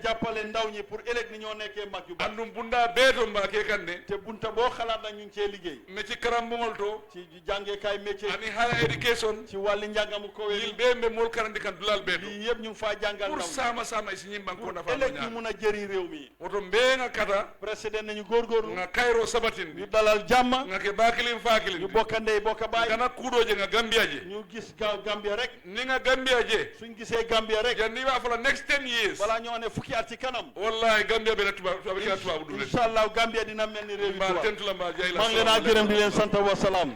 jàppale ndaw ñi pour ëllëg ni ñoo nekkee mag yu baax andum bunda beeto mbake kande te bunta boo xalaat nag ñu ngi cee liggéey métier karambugol to ci jàngeekaay métier ani higher education ci wàlli njàngamu kowe yil ɓe mbe mol karandi kan dulal beeto lii yëpp ñu ngi faa jàngal pour ndaw sama sama isi ñim banko nafa ëllëg ñu mun a jëriñ réew mi woto mbeenga kata président nañu góorgóorlu nga kayro sabatin ñu dalal jàmm nga ke bakilin fakilin ñu bokka ndey bokka baay gana kuuɗoje nga Gambia je ñu gis Gambia rek ni nga Gambia je suñ gisee Gambia rek janni wa fala next 10 years balaa ñoo ne fukki at ci kanam wallahi Gambia be tubabu du inshallah Gambia dina mel ni réew mi mba tentula mba jayla maa ngi leen a gërëm di leen sant wa salaam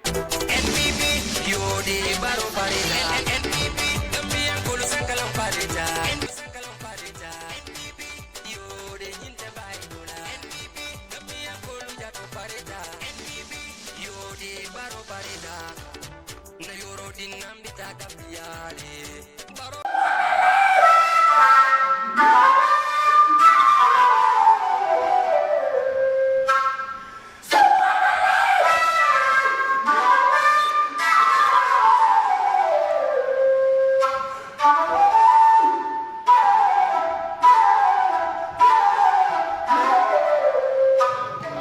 NPP yodi baro parida NPP Gambia kulu sakalam parida sakalam parida NPP yodi nyinte baydola NPP Gambia kulu jato parida NPP yodi baro parida na yoro dinambi takabiyale